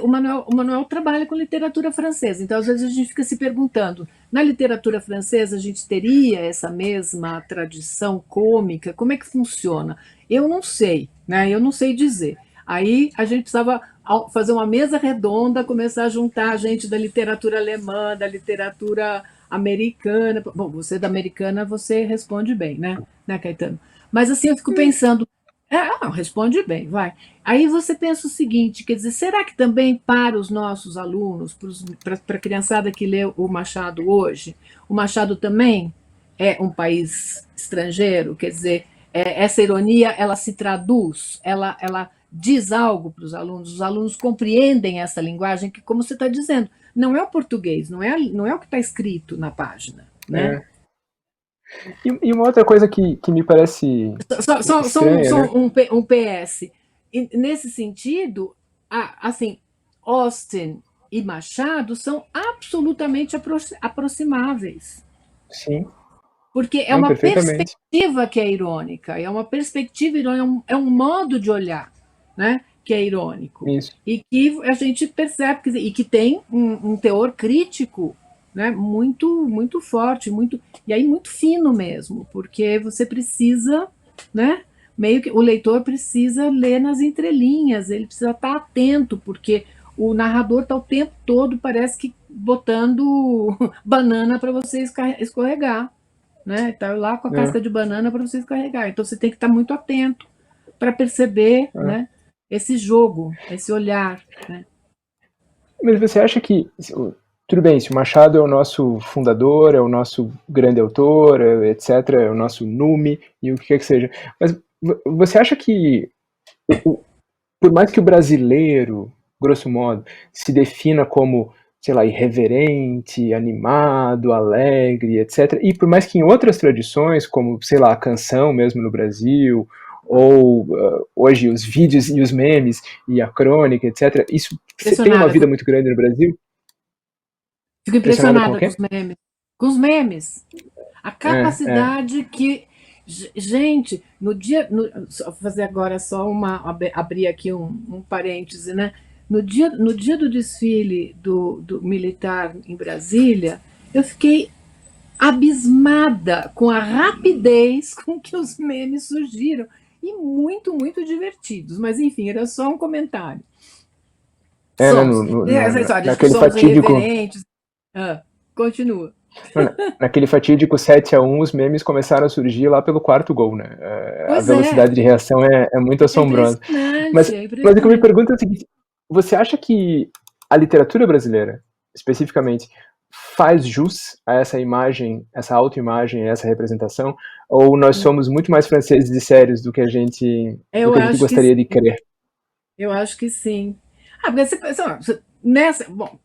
o Manuel trabalha com literatura francesa. Então, às vezes, a gente fica se perguntando, na literatura francesa, a gente teria essa mesma tradição cômica? Como é que funciona? Eu não sei, né? Eu não sei dizer. Aí a gente precisava fazer uma mesa redonda, começar a juntar gente da literatura alemã, da literatura americana. Bom, você da americana, você responde bem, né, Caetano? Mas assim, eu fico pensando, Responde bem, vai. Aí você pensa o seguinte, quer dizer, será que também para os nossos alunos, para a criançada que lê o Machado hoje, o Machado também é um país estrangeiro? Quer dizer, essa ironia, ela se traduz, ela diz algo para os alunos compreendem essa linguagem que, como você está dizendo, não é o português, não é o que está escrito na página, né? É. E uma outra coisa que me parece estranha, Só né? um PS. E, nesse sentido, assim, Austin e Machado são absolutamente aproximáveis. Sim, Porque é não, uma perfeitamente. perspectiva que é irônica, é uma perspectiva irônica, é um modo de olhar, né, que é irônico. Isso. E que a gente percebe, e que tem um teor crítico, né, muito, muito forte, e aí muito fino mesmo, porque você precisa, né, meio que o leitor precisa ler nas entrelinhas, ele precisa estar atento, porque o narrador está o tempo todo, parece que botando banana para você escorregar, né? Tá lá com a É, casca de banana para você carregar. Então você tem que estar muito atento para perceber, é. né? Esse jogo, esse olhar, né? Mas você acha que, tudo bem, se o Machado é o nosso fundador, é o nosso grande autor, etc., é o nosso nume e o que quer que seja, mas você acha que, por mais que o brasileiro, grosso modo, se defina como, sei lá, irreverente, animado, alegre, etc., e por mais que em outras tradições, como, sei lá, a canção mesmo no Brasil, ou hoje os vídeos e os memes e a crônica, etc., isso tem uma Impressionada vida muito grande no Brasil? fico Impressionada com o impressionada com quê? os memes. Com os memes. A É. capacidade que. Gente, vou fazer agora só abrir aqui um parêntese, né? No dia do desfile do militar em Brasília, eu fiquei abismada com a rapidez com que os memes surgiram e muito, muito divertidos. Mas enfim, era só um comentário. Né, Somos. Só diz que naquele somos fatídico, irreverentes. Continua. naquele fatídico 7-1, os memes começaram a surgir lá pelo quarto gol, né? A Pois é, velocidade de reação é muito é assombrosa. impressionante, Mas, é mas o que eu me impressionante. pergunto é o seguinte: você acha que a literatura brasileira, especificamente, faz jus a essa imagem, essa autoimagem, essa representação? Ou nós somos muito mais franceses e sérios do Eu que a gente acho que gostaria de sim. crer? Eu acho que sim. Porque você pensa, nessa. Bom,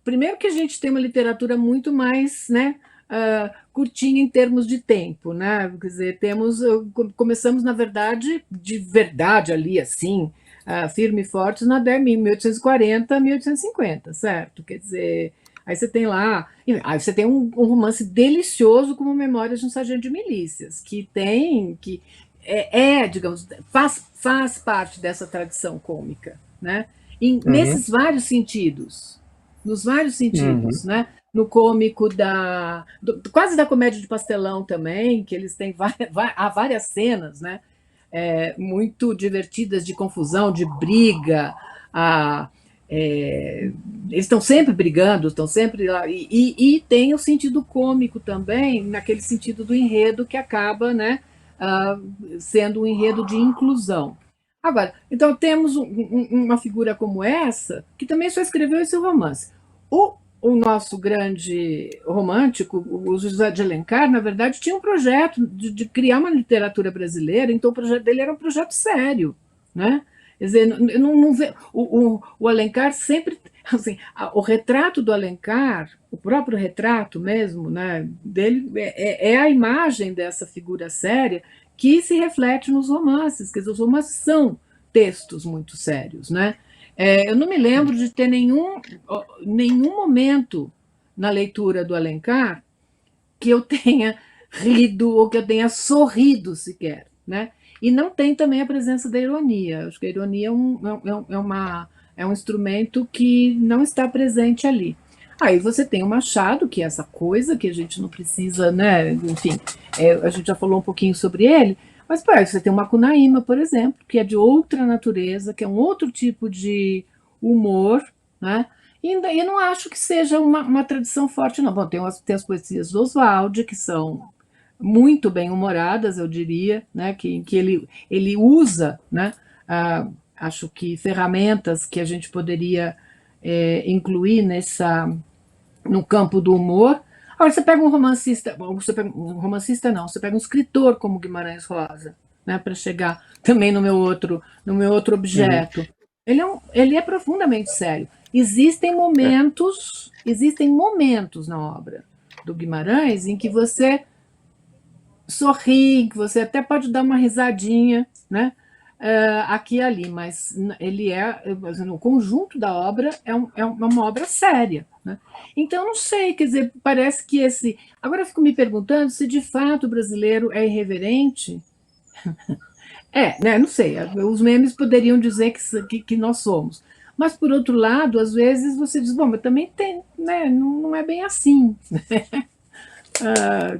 primeiro que a gente tem uma literatura muito mais, né, curtinha em termos de tempo, né? Quer dizer, começamos, na verdade, de verdade ali, assim, firme e forte na década de 1840, 1850, certo? Quer dizer, aí você tem um romance delicioso como Memórias de um Sargento de Milícias, que digamos, faz parte dessa tradição cômica, né? Uhum, Nesses vários sentidos, nos vários uhum, sentidos, né? No cômico quase da comédia de pastelão também, que eles têm há várias cenas, né? Muito divertidas de confusão, de briga. A, é, eles estão sempre brigando, estão sempre lá. E tem o sentido cômico também, naquele sentido do enredo que acaba, né, ah, sendo um enredo de inclusão. Agora, então temos uma figura como essa, que também só escreveu esse romance. O nosso grande romântico, o José de Alencar, na verdade, tinha um projeto de criar uma literatura brasileira, então o projeto dele era um projeto sério, né? Quer dizer, não vê, o Alencar sempre, assim, o retrato do Alencar, o próprio retrato mesmo, né, dele é a imagem dessa figura séria que se reflete nos romances, quer dizer, os romances são textos muito sérios, né? Eu não me lembro de ter nenhum momento na leitura do Alencar que eu tenha rido ou que eu tenha sorrido sequer, né? E não tem também a presença da ironia. Acho que a ironia é um instrumento que não está presente ali. Aí você tem o Machado, que é essa coisa que a gente não precisa, né? Enfim, a gente já falou um pouquinho sobre ele, mas você tem o Macunaíma, por exemplo, que é de outra natureza, que é um outro tipo de humor, né? E não acho que seja uma tradição forte, não. Bom, tem as poesias do Oswald, que são muito bem-humoradas, eu diria, né, que ele usa, né, acho que ferramentas que a gente poderia incluir no campo do humor. Agora, você pega um romancista não, você pega um escritor como Guimarães Rosa, né, para chegar também no meu outro Uhum. objeto. Ele é profundamente sério. Existem momentos na obra do Guimarães em que você sorri, que você até pode dar uma risadinha, né? Aqui e ali, mas ele no conjunto da obra é uma obra séria, né? Então, não sei, quer dizer, parece que esse. Agora eu fico me perguntando se de fato o brasileiro é irreverente. Né? Não sei. Os memes poderiam dizer que nós somos. Mas, por outro lado, às vezes você diz, bom, mas também tem, né? Não é bem assim.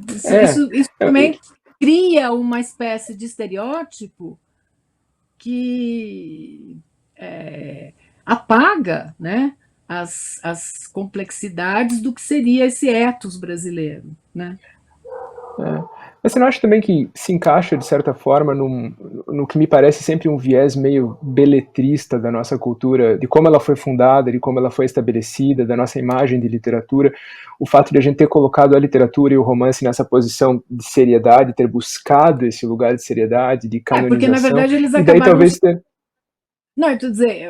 Isso, É, isso, isso é, também cria uma espécie de estereótipo que apaga, né, as complexidades do que seria esse ethos brasileiro, né? Mas você não acha também que se encaixa, de certa forma, no que me parece sempre um viés meio beletrista da nossa cultura, de como ela foi fundada, de como ela foi estabelecida, da nossa imagem de literatura, o fato de a gente ter colocado a literatura e o romance nessa posição de seriedade, ter buscado esse lugar de seriedade, de Porque na canonização, verdade eles e daí acabaram. talvez ter... Não, eu tô dizer,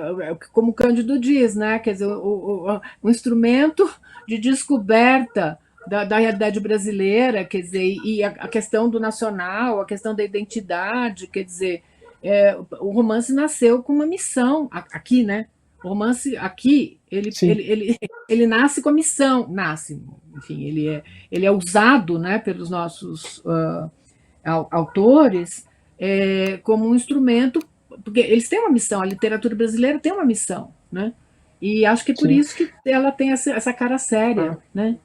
como o Cândido diz, né? Quer dizer, o instrumento de descoberta da realidade brasileira, quer dizer, e a questão do nacional, a questão da identidade, quer dizer, o romance nasceu com uma missão aqui, né? O romance aqui, ele, Sim, ele, ele, ele nasce com a missão, enfim, ele é usado, né, pelos nossos autores como um instrumento, porque eles têm uma missão, a literatura brasileira tem uma missão, né? E acho que é por sim. isso que ela tem essa cara séria, Ah. né?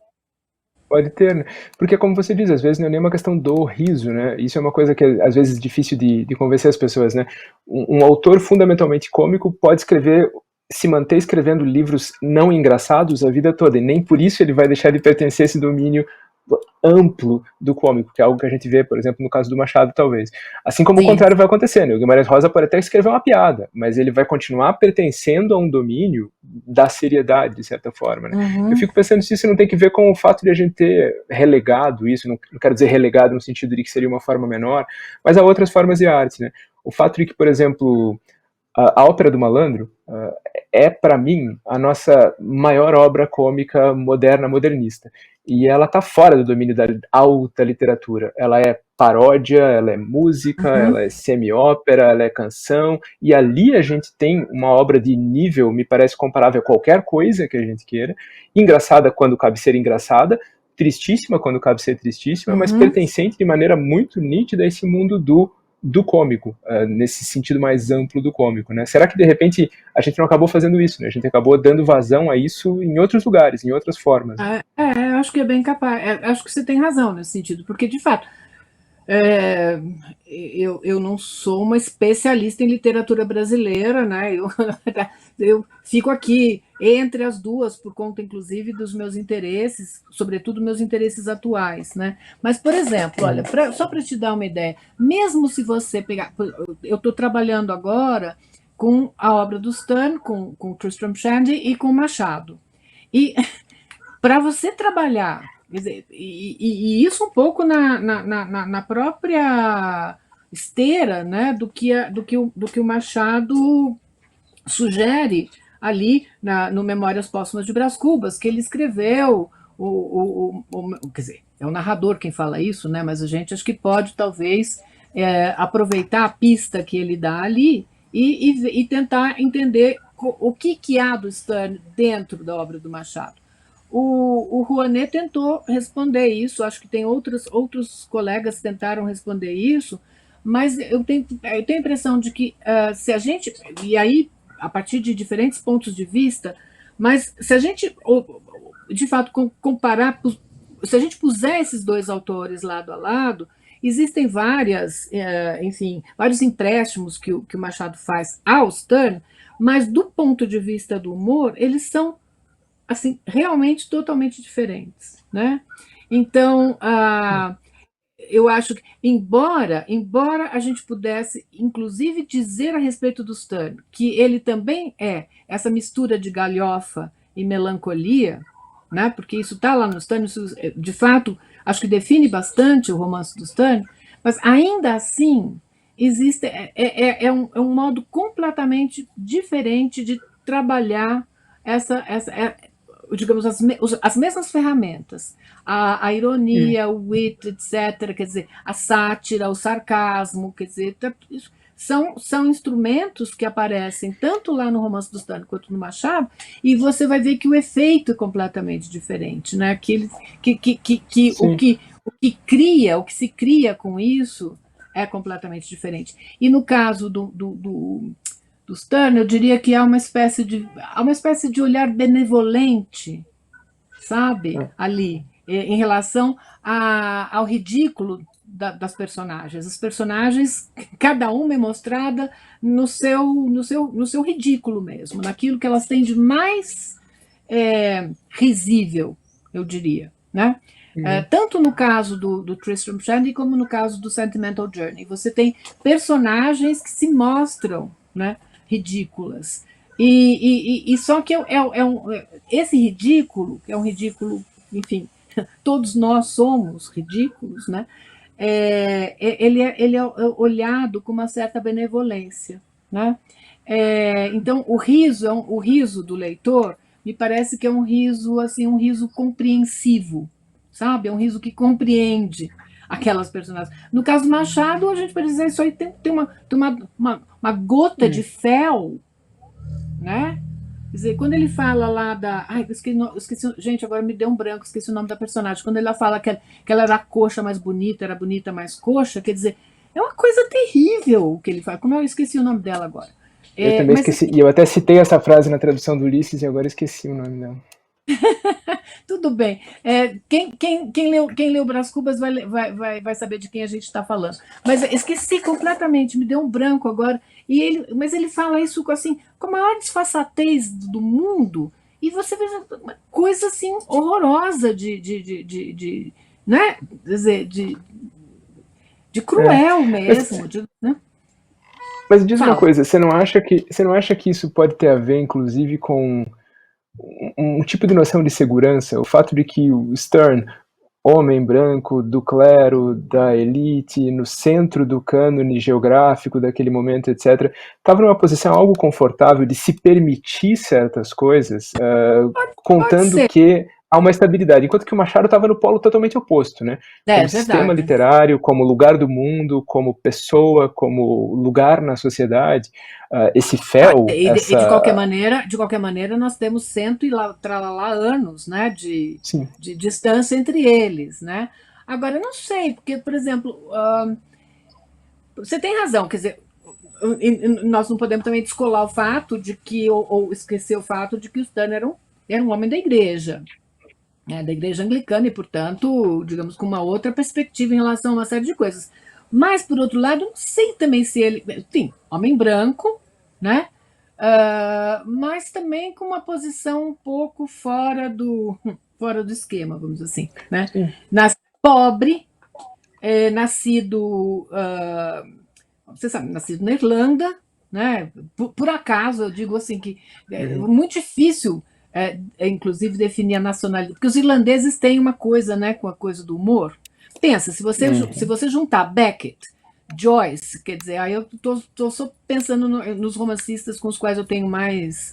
Pode ter, né? Porque como você diz, às vezes não é nem uma questão do riso, né? Isso é uma coisa que às vezes é difícil de convencer as pessoas, né? Um autor fundamentalmente cômico pode escrever, se manter escrevendo livros não engraçados a vida toda, e nem por isso ele vai deixar de pertencer a esse domínio amplo do cômico, que é algo que a gente vê, por exemplo, no caso do Machado, talvez. Assim como o Sim. contrário vai acontecer, né? O Guimarães Rosa pode até escrever uma piada, mas ele vai continuar pertencendo a um domínio da seriedade, de certa forma, né? Eu Uhum. fico pensando se isso não tem que ver com o fato de a gente ter relegado isso, não quero dizer relegado no sentido de que seria uma forma menor, mas há outras formas de arte, né? O fato de que, por exemplo, a Ópera do Malandro é, para mim, a nossa maior obra cômica moderna, modernista. E ela está fora do domínio da alta literatura. Ela é paródia, ela é música, Uhum. ela é semi-ópera, ela é canção, e ali a gente tem uma obra de nível, me parece comparável a qualquer coisa que a gente queira, engraçada quando cabe ser engraçada, tristíssima quando cabe ser tristíssima, mas Uhum. pertencente de maneira muito nítida a esse mundo do cômico, nesse sentido mais amplo do cômico, né? Será que de repente a gente não acabou fazendo isso, né? A gente acabou dando vazão a isso em outros lugares, em outras formas, né? Eu acho que é bem capaz. Acho que você tem razão nesse sentido, porque de fato É, eu não sou uma especialista em literatura brasileira, né? Eu fico aqui entre as duas por conta, inclusive, dos meus interesses, sobretudo meus interesses atuais, né? Mas, por exemplo, olha, Uhum. só para te dar uma ideia, mesmo se você pegar, eu estou trabalhando agora com a obra do Stern, com Tristram Shandy e com Machado. E para você trabalhar, quer dizer, e isso um pouco na própria esteira, né, do que o Machado sugere ali no Memórias Póstumas de Brás Cubas, que ele escreveu, quer dizer, é o narrador quem fala isso, né, mas a gente acho que pode talvez aproveitar a pista que ele dá ali e tentar entender o que há do Stern dentro da obra do Machado. O Rouanet tentou responder isso, acho que tem outros colegas que tentaram responder isso, mas eu tenho a impressão de que se a gente. E aí, a partir de diferentes pontos de vista, mas se a gente, de fato, comparar, se a gente puser esses dois autores lado a lado, existem enfim, vários empréstimos que o Machado faz ao Stern, mas do ponto de vista do humor, eles são assim realmente totalmente diferentes, né? Então, eu acho que, embora a gente pudesse, inclusive, dizer a respeito do Stern, que ele também é essa mistura de galhofa e melancolia, né? Porque isso está lá no Stern, isso, de fato, acho que define bastante o romance do Stern, mas ainda assim existe é um modo completamente diferente de trabalhar digamos, as mesmas ferramentas, a ironia, o wit, etc., quer dizer, a sátira, o sarcasmo, quer dizer, são instrumentos que aparecem tanto lá no Romance do Stern quanto no Machado, e você vai ver que o efeito é completamente diferente, né? O que se cria com isso é completamente diferente. E no caso do Stern, eu diria que há uma espécie de olhar benevolente, sabe, ali, em relação ao ridículo das personagens. As personagens, cada uma é mostrada no seu ridículo mesmo, naquilo que elas têm de mais risível, eu diria, né? Tanto no caso do Tristram Shandy como no caso do Sentimental Journey. Você tem personagens que se mostram, né, ridículas. E só que esse ridículo, que é um ridículo, enfim, todos nós somos ridículos, né? Ele é olhado com uma certa benevolência, né? Então o riso do leitor me parece que é um riso assim, um riso compreensivo, sabe? É um riso que compreende aquelas personagens. No caso do Machado, a gente pode dizer isso aí tem uma gota de fel, né? Quer dizer, quando ele fala lá da. Ai, esqueci, gente, agora me deu um branco, esqueci o nome da personagem. Quando ele fala que ela era a coxa mais bonita, era bonita mais coxa, quer dizer, é uma coisa terrível o que ele fala. Como eu esqueci o nome dela agora. Eu também esqueci, e eu até citei essa frase na tradução do Ulisses e agora esqueci o nome dela. Tudo bem. Quem leu Brás Cubas vai saber de quem a gente está falando. Mas esqueci completamente, me deu um branco agora. Mas ele fala isso assim, com a maior desfaçatez do mundo, e você vê uma coisa assim horrorosa né? Quer dizer, de cruel mesmo. Né? Mas diz uma coisa, você não acha que isso pode ter a ver, inclusive, com um tipo de noção de segurança? O fato de que o Stern, homem branco, do clero, da elite, no centro do cânone geográfico daquele momento, etc., estava numa posição algo confortável de se permitir certas coisas, contando que há uma estabilidade, enquanto que o Machado estava no polo totalmente oposto, né? Como sistema literário, como lugar do mundo, como pessoa, como lugar na sociedade, esse fel... de qualquer maneira, nós temos cento e lá anos, né, de distância entre eles, né? Agora, eu não sei, porque, por exemplo, você tem razão, quer dizer, nós não podemos também descolar o fato de que, ou esquecer o fato de que o Stern era um homem da igreja anglicana e, portanto, digamos, com uma outra perspectiva em relação a uma série de coisas. Mas, por outro lado, não sei também se ele... Sim, homem branco, né? Mas também com uma posição um pouco fora do esquema, vamos dizer assim. Né? Pobre, nascido... você sabe, nascido na Irlanda, né? Por acaso, eu digo assim, que é muito difícil... inclusive definir a nacionalidade, porque os irlandeses têm uma coisa, né, com a coisa do humor. Pensa, se você juntar Beckett, Joyce, quer dizer, aí eu tô só pensando nos romancistas com os quais eu tenho mais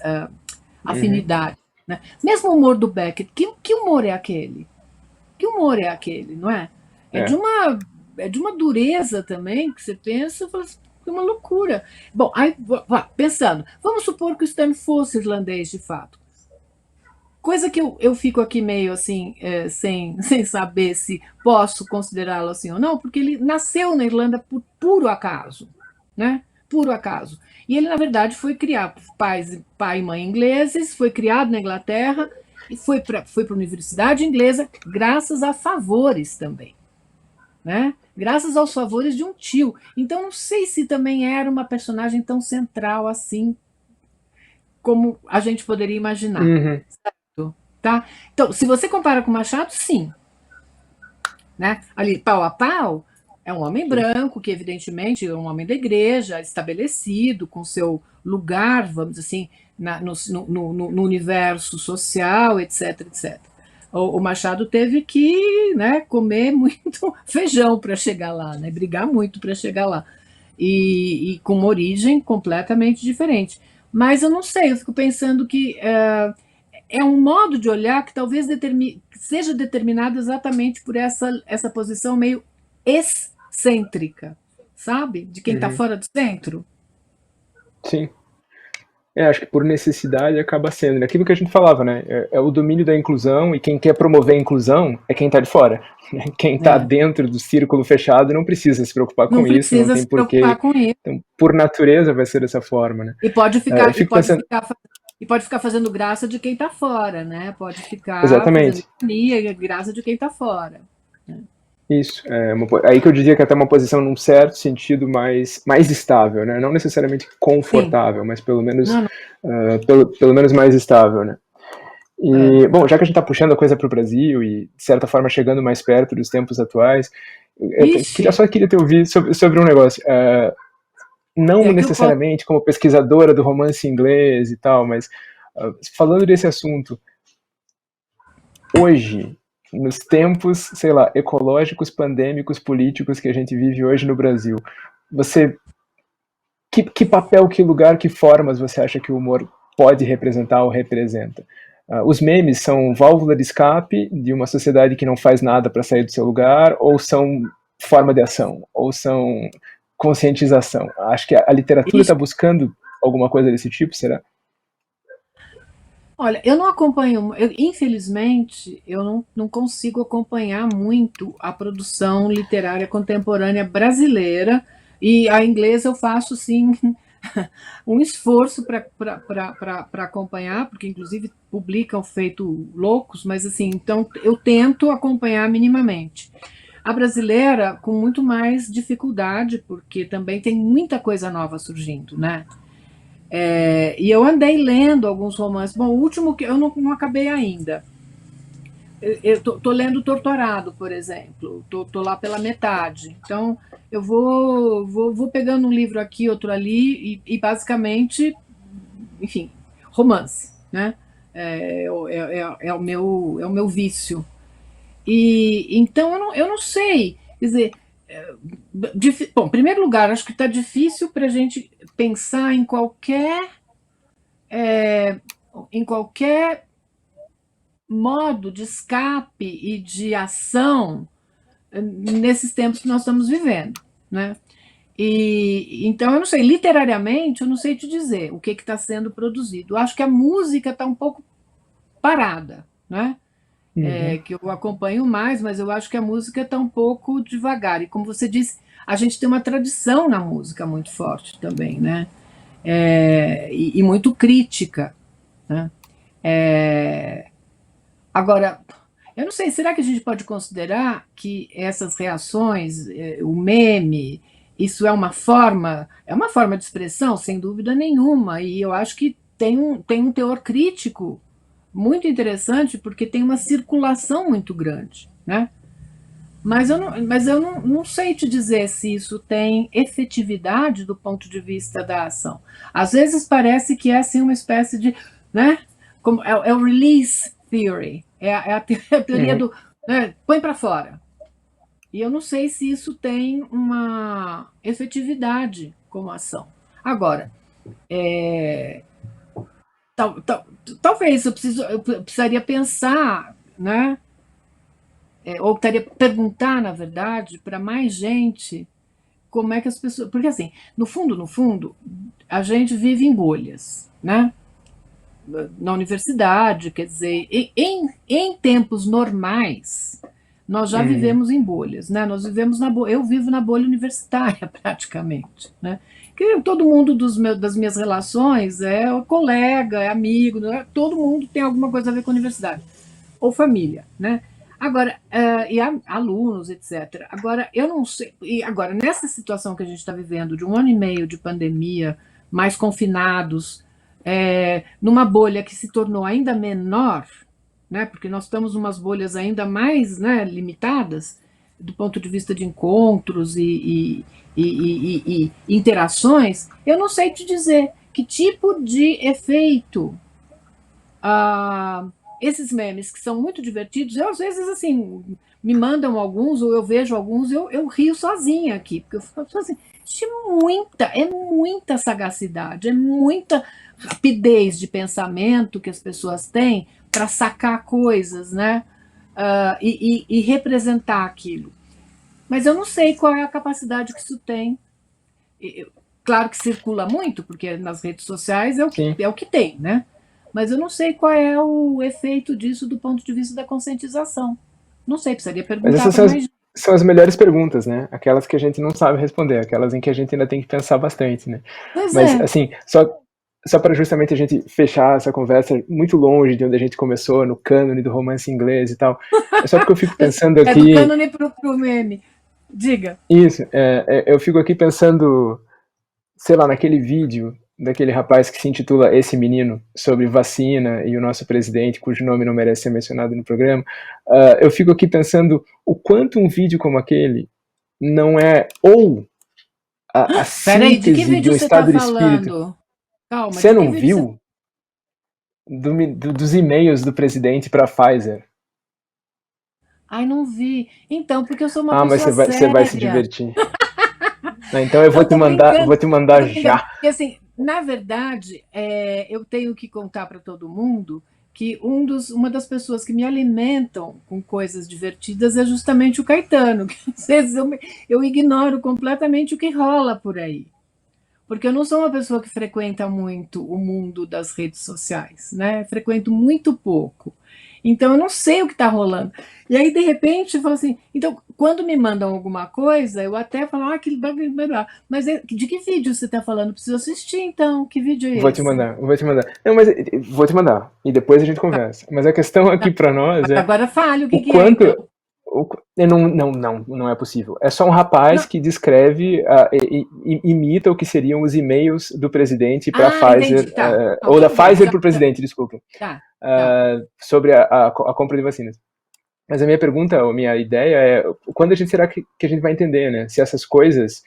afinidade. Né? Mesmo o humor do Beckett, que humor é aquele? Que humor é aquele, não é? É de uma dureza também, que você pensa, é uma loucura. Bom, aí, pensando, vamos supor que o Stern fosse irlandês de fato. Coisa que eu fico aqui meio assim, sem saber se posso considerá-lo assim ou não, porque ele nasceu na Irlanda por puro acaso, né? Puro acaso. E ele, na verdade, foi criado, pai e mãe ingleses, foi criado na Inglaterra e foi para a Universidade Inglesa graças a favores também, né? Graças aos favores de um tio. Então, não sei se também era uma personagem tão central assim como a gente poderia imaginar. Tá? Então, se você compara com Machado, sim. né? Ali, pau a pau, é um homem branco, que evidentemente é um homem da igreja, estabelecido, com seu lugar, vamos dizer assim, no universo social, etc, etc. O Machado teve que, né, comer muito feijão para chegar lá, né, brigar muito para chegar lá. E com uma origem completamente diferente. Mas eu não sei, eu fico pensando que é um modo de olhar que talvez seja determinado exatamente por essa posição meio excêntrica, sabe? De quem está fora do centro. Sim. Acho que por necessidade acaba sendo, né? Aquilo que a gente falava, né? É o domínio da inclusão, e quem quer promover a inclusão é quem está de fora. Quem está dentro do círculo fechado não precisa se preocupar com isso, não tem porquê. Então, por natureza vai ser dessa forma, né? E pode ficar, pode ficar fazendo graça de quem está fora, né? Pode ficar exatamente. fazendo ironia, graça de quem está fora. Né? Isso, aí que eu diria que até uma posição num certo sentido mais estável, né? Não necessariamente confortável, mas pelo menos pelo menos mais estável, né? E, bom, já que a gente está puxando a coisa para o Brasil e, de certa forma, chegando mais perto dos tempos atuais, eu só queria te ouvir sobre um negócio. Não necessariamente como pesquisadora do romance inglês e tal, mas falando desse assunto, hoje, nos tempos, sei lá, ecológicos, pandêmicos, políticos que a gente vive hoje no Brasil, você que papel, que lugar, que formas você acha que o humor pode representar ou representa? Os memes são válvula de escape de uma sociedade que não faz nada para sair do seu lugar, ou são forma de ação, ou são conscientização? Acho que a literatura está buscando alguma coisa desse tipo, será? Olha, eu não acompanho, infelizmente, eu não consigo acompanhar muito a produção literária contemporânea brasileira, e a inglesa eu faço, sim, um esforço para acompanhar, porque inclusive publicam feito loucos, mas assim, então eu tento acompanhar minimamente. A brasileira com muito mais dificuldade, porque também tem muita coisa nova surgindo, né? E eu andei lendo alguns romances. Bom, o último que eu não acabei ainda. Eu tô lendo Torturado, por exemplo. Tô lá pela metade. Então, eu vou pegando um livro aqui, outro ali, e basicamente, enfim, romance, né? É o meu vício. E então eu não sei. Quer dizer, bom, em primeiro lugar, acho que está difícil para a gente pensar em qualquer modo de escape e de ação nesses tempos que nós estamos vivendo, né? E então eu não sei, literariamente eu não sei te dizer o que está sendo produzido. Eu acho que a música está um pouco parada, né? Que eu acompanho mais, mas eu acho que a música está um pouco devagar. E como você disse, a gente tem uma tradição na música muito forte também, né? E muito crítica, né? Agora, eu não sei, será que a gente pode considerar que essas reações, o meme, isso é uma forma de expressão, sem dúvida nenhuma, e eu acho que tem um teor crítico muito interessante, porque tem uma circulação muito grande, né? Mas eu não sei te dizer se isso tem efetividade do ponto de vista da ação. Às vezes parece que é assim uma espécie de, né? Como é o release theory, a teoria do, né, põe para fora. E eu não sei se isso tem uma efetividade como ação. Agora, talvez eu precisaria pensar, né? Ou precisaria perguntar, na verdade, para mais gente como é que as pessoas. Porque, assim, no fundo, a gente vive em bolhas, né? Na universidade, quer dizer, em tempos normais, nós já vivemos em bolhas, né? Nós vivemos eu vivo na bolha universitária, praticamente, né? Que todo mundo das minhas relações é colega, é amigo, né? Todo mundo tem alguma coisa a ver com a universidade, ou família, né? Agora, e alunos, etc. Agora, eu não sei. E agora, nessa situação que a gente está vivendo, de 1 ano e meio de pandemia, mais confinados, numa bolha que se tornou ainda menor, né, porque nós estamos em umas bolhas ainda mais, né, limitadas, do ponto de vista de encontros e interações, eu não sei te dizer que tipo de efeito esses memes, que são muito divertidos, eu às vezes assim me mandam alguns, ou eu vejo alguns, eu rio sozinha aqui, porque eu fico assim, é muita sagacidade, é muita rapidez de pensamento que as pessoas têm para sacar coisas, né? E representar aquilo. Mas eu não sei qual é a capacidade que isso tem. Claro que circula muito, porque nas redes sociais é o que tem, né? Mas eu não sei qual é o efeito disso do ponto de vista da conscientização. Não sei, precisaria Mas perguntar essas para mais. são as melhores perguntas, né? Aquelas que a gente não sabe responder, aquelas em que a gente ainda tem que pensar bastante, né? Pois Mas, é. assim, só para justamente a gente fechar essa conversa muito longe de onde a gente começou, no cânone do romance inglês e tal, é só porque eu fico pensando É do aqui. cânone pro meme. Diga. Isso, eu fico aqui pensando, sei lá, naquele vídeo daquele rapaz que se intitula Esse Menino, sobre vacina e o nosso presidente, cujo nome não merece ser mencionado no programa. Eu fico aqui pensando o quanto um vídeo como aquele não é ou a Peraí, de que síntese de vídeo um você está estado de espírito. falando? Calma, Você de que não vídeo você. viu dos e-mails do presidente para a Pfizer? Ai, não vi. Então, porque eu sou uma Ah, mas pessoa você vai se séria. divertir. Então eu Eu tô brincando, vou te eu mandar tô brincando. já. Porque, assim, na verdade, eu tenho que contar para todo mundo que uma das pessoas que me alimentam com coisas divertidas é justamente o Caetano. Que às vezes eu ignoro completamente o que rola por aí. Porque eu não sou uma pessoa que frequenta muito o mundo das redes sociais, né? Frequento muito pouco. Então eu não sei o que está rolando. E aí, de repente, eu falo assim. Então, quando me mandam alguma coisa, eu até falo, que legal. Mas de que vídeo você está falando? Preciso assistir, então. Que vídeo é Vou te esse? mandar, vou te mandar. Não, mas vou te mandar. E depois a gente conversa. Mas a questão aqui para nós Mas é agora fale o o que é, quanto. então. Não é possível. É só um rapaz Não. que descreve, imita o que seriam os e-mails do presidente para a Pfizer, Entendi. Tá. Não, ou da tudo bem. Pfizer para o presidente, desculpa, Tá, tá. sobre a compra de vacinas. Mas a minha pergunta, a minha ideia é, quando será que a gente vai entender, né? Se essas coisas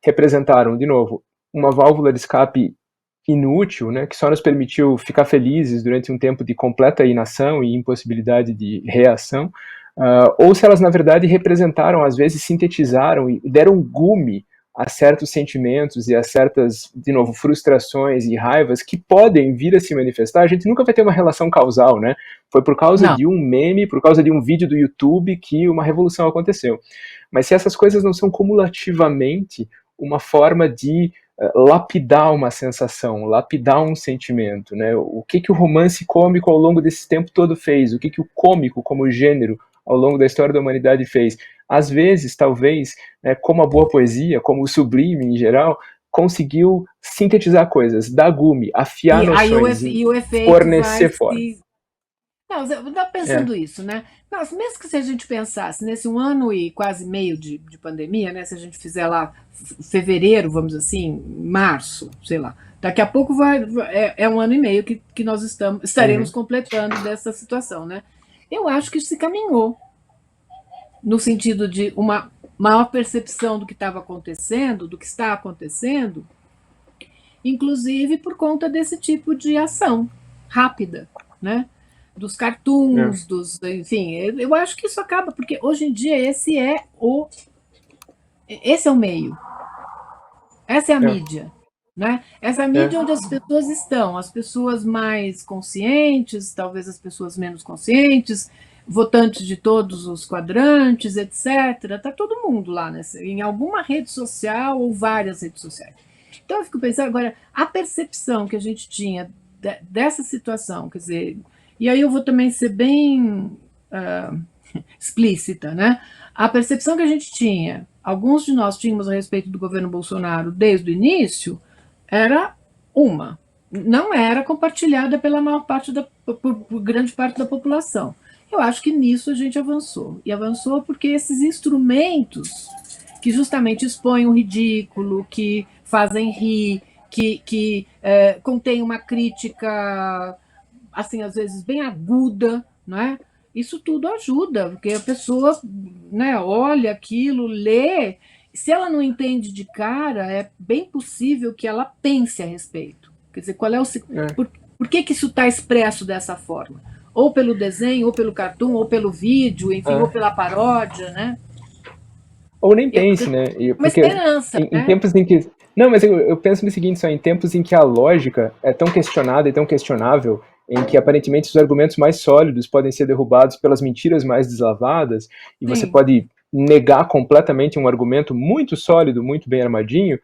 representaram, de novo, uma válvula de escape inútil, né, que só nos permitiu ficar felizes durante um tempo de completa inação e impossibilidade de reação, ou se elas, na verdade, representaram, às vezes, sintetizaram e deram gume a certos sentimentos e a certas, de novo, frustrações e raivas que podem vir a se manifestar. A gente nunca vai ter uma relação causal, né? Foi por causa Não. de um meme, por causa de um vídeo do YouTube que uma revolução aconteceu. Mas se essas coisas não são cumulativamente uma forma de lapidar uma sensação, lapidar um sentimento, né? O que o romance cômico ao longo desse tempo todo fez? O que o cômico como gênero ao longo da história da humanidade fez? Às vezes, talvez, né, como a boa poesia, como o sublime em geral, conseguiu sintetizar coisas, dar gume, afiar E aí noções e o efeito vai fornecer forma. se. Não, eu estava É. pensando isso, né? Nossa, mesmo que se a gente pensasse nesse 1 ano e quase meio de pandemia, né? Se a gente fizer lá fevereiro, vamos dizer assim, março, sei lá. Daqui a pouco é 1 ano e meio que nós estaremos Uhum. completando dessa situação, né? Eu acho que se caminhou no sentido de uma maior percepção do que estava acontecendo, do que está acontecendo, inclusive por conta desse tipo de ação rápida, né? Dos É. cartoons, enfim, eu acho que isso acaba, porque hoje em dia esse é o meio, essa é a É. mídia, né? Essa é a É. mídia onde as pessoas estão, as pessoas mais conscientes, talvez as pessoas menos conscientes, votantes de todos os quadrantes, etc. Tá todo mundo lá, em alguma rede social ou várias redes sociais. Então eu fico pensando agora, a percepção que a gente tinha dessa situação, quer dizer, e aí eu vou também ser bem explícita, né? A percepção que a gente tinha, alguns de nós tínhamos a respeito do governo Bolsonaro desde o início, era uma. Não era compartilhada pela maior parte por grande parte da população. Eu acho que nisso a gente avançou. E avançou porque esses instrumentos que justamente expõem o ridículo, que fazem rir, que contém uma crítica, assim, às vezes bem aguda, não é? isso tudo ajuda, porque a pessoa, né, olha aquilo, lê, se ela não entende de cara, é bem possível que ela pense a respeito. Quer dizer, qual é o É. por que isso está expresso dessa forma? Ou pelo desenho, ou pelo cartoon, ou pelo vídeo, enfim, ou É. pela paródia, né? Ou nem Eu pense, tenho né? uma Porque esperança, em né? tempos em que. Não, mas eu penso no seguinte, só em tempos em que a lógica é tão questionada e tão questionável, em que aparentemente os argumentos mais sólidos podem ser derrubados pelas mentiras mais deslavadas, e você Sim, pode negar completamente um argumento muito sólido, muito bem armadinho,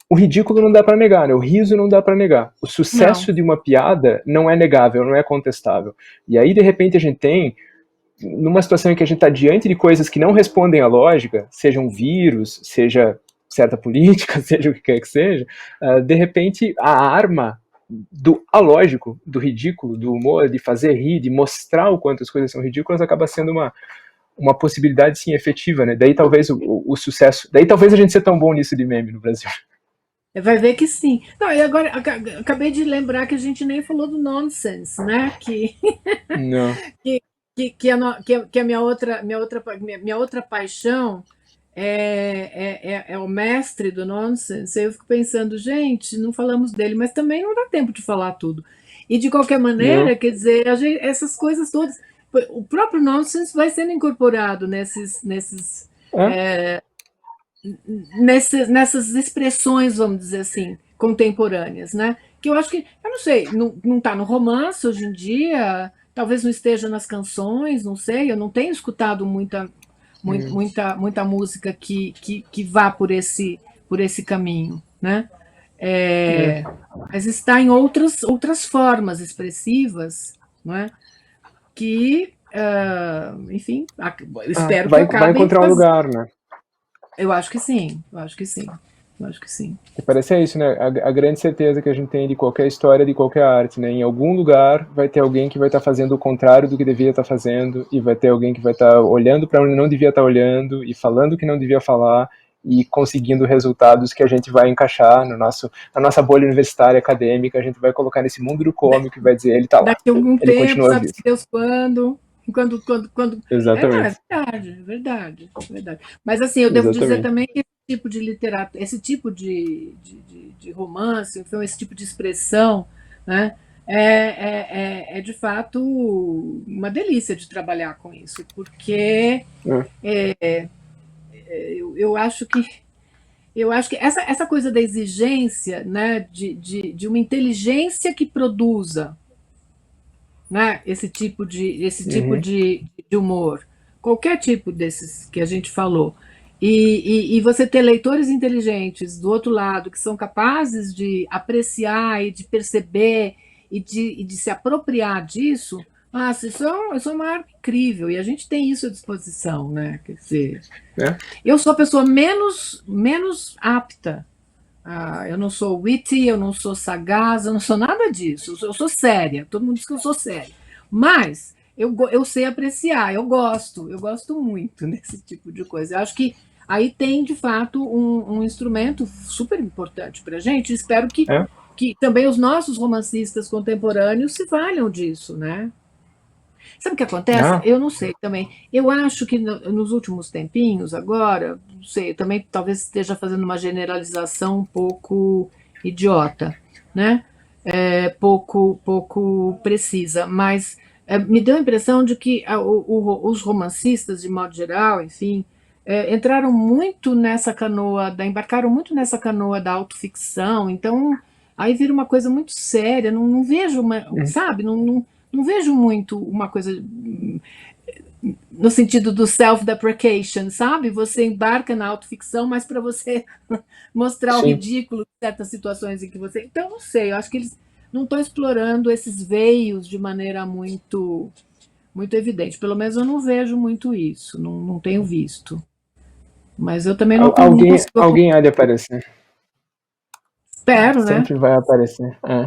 o ridículo não dá para negar, né? O riso não dá para negar. O não. sucesso de uma piada não é negável, não é contestável. E aí, de repente, a gente tem numa situação em que a gente está diante de coisas que não respondem à lógica, seja um vírus, seja certa política, seja o que quer que seja, de repente a arma do alógico, do ridículo, do humor, de fazer rir, de mostrar o quanto as coisas são ridículas, acaba sendo uma possibilidade sim efetiva, né? Daí talvez o sucesso, daí talvez a gente seja tão bom nisso de meme no Brasil. Vai ver que sim. Não, e agora acabei de lembrar que a gente nem falou do nonsense, né? Não. Que a minha outra paixão é o mestre do nonsense. Eu fico pensando, gente, não falamos dele, mas também não dá tempo de falar tudo. E de qualquer Não. maneira, quer dizer, essas coisas todas, o próprio nonsense vai sendo incorporado É? nessas expressões, vamos dizer assim, contemporâneas, né? Que eu acho que, eu não sei, não está no romance hoje em dia, talvez não esteja nas canções, não sei, eu não tenho escutado muita música que vá por esse caminho, né? É, É. mas está em outras formas expressivas, não é? Que, enfim, espero que Vai acabem encontrar um fazendo. lugar, né? Eu acho que sim, eu acho que sim, eu acho que sim. E parece isso, né? A grande certeza que a gente tem de qualquer história, de qualquer arte, né? Em algum lugar vai ter alguém que vai estar fazendo o contrário do que devia estar fazendo, e vai ter alguém que vai estar olhando para onde não devia estar olhando, e falando o que não devia falar, e conseguindo resultados que a gente vai encaixar na nossa bolha universitária acadêmica, a gente vai colocar nesse mundo do cômico e vai dizer, ele está lá, Daqui a algum ele tempo, continua vivo. sabe-se Deus quando. Não, é Exatamente, verdade, é verdade, é verdade. Mas assim, eu devo dizer exatamente. também que esse tipo de literatura, esse tipo de romance, então, esse tipo de expressão, né, é de fato uma delícia de trabalhar com isso, porque É. eu acho que essa coisa da exigência, né, de uma inteligência que produza, né, Uhum. de humor, qualquer tipo desses que a gente falou, e você ter leitores inteligentes do outro lado que são capazes de apreciar e de perceber e de se apropriar disso, isso é uma arte incrível e a gente tem isso à disposição, né? Quer dizer, É. eu sou a pessoa menos apta. Eu não sou witty, eu não sou sagaz, eu não sou nada disso. Eu sou séria. Todo mundo diz que eu sou séria. Mas eu sei apreciar, eu gosto muito desse tipo de coisa. Eu acho que aí tem, de fato, um instrumento super importante para a gente. Espero É. que também os nossos romancistas contemporâneos se valham disso, né? Sabe o que acontece? Ah, Eu não sei também. Eu acho que nos últimos tempinhos, agora, não sei, também talvez esteja fazendo uma generalização um pouco idiota, né? Pouco precisa, mas me deu a impressão de que os romancistas, de modo geral, enfim, entraram muito nessa canoa, embarcaram muito nessa canoa da autoficção, então aí vira uma coisa muito séria, não vejo sabe, não vejo muito uma coisa no sentido do self-deprecation, sabe? Você embarca na autoficção, mas para você mostrar o sim. ridículo de certas situações em que você. Então, não sei, eu acho que eles não estão explorando esses veios de maneira muito evidente. Pelo menos eu não vejo muito isso, não tenho visto. Mas eu também não consigo. Alguém há de aparecer. Espero, né? Sempre vai aparecer. É.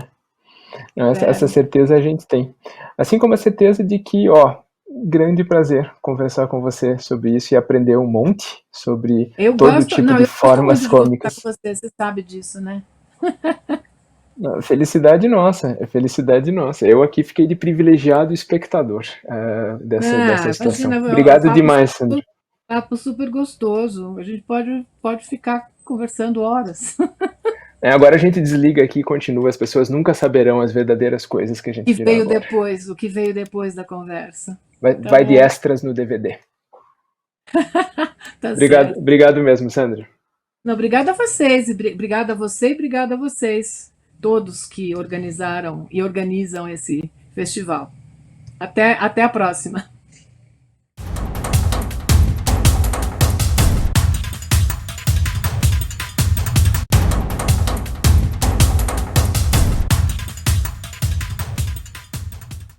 Não, essa Espero. certeza a gente tem. Assim como a certeza de que, ó, grande prazer conversar com você sobre isso e aprender um monte sobre todo tipo Não, de eu gosto formas muito de conversar com cômicas. você, você sabe disso, né? Felicidade nossa, é felicidade nossa. Eu aqui fiquei de privilegiado espectador dessa situação. Imagina, Obrigado demais, Sandro. Papo super gostoso. A gente pode ficar conversando horas. Agora a gente desliga aqui e continua. As pessoas nunca saberão as verdadeiras coisas que a gente dirá agora. O que veio depois da conversa. Vai de extras no DVD. Tá obrigado mesmo, Sandro. Não, obrigada a vocês, obrigada a você e obrigada a vocês, todos que organizaram e organizam esse festival. Até a próxima.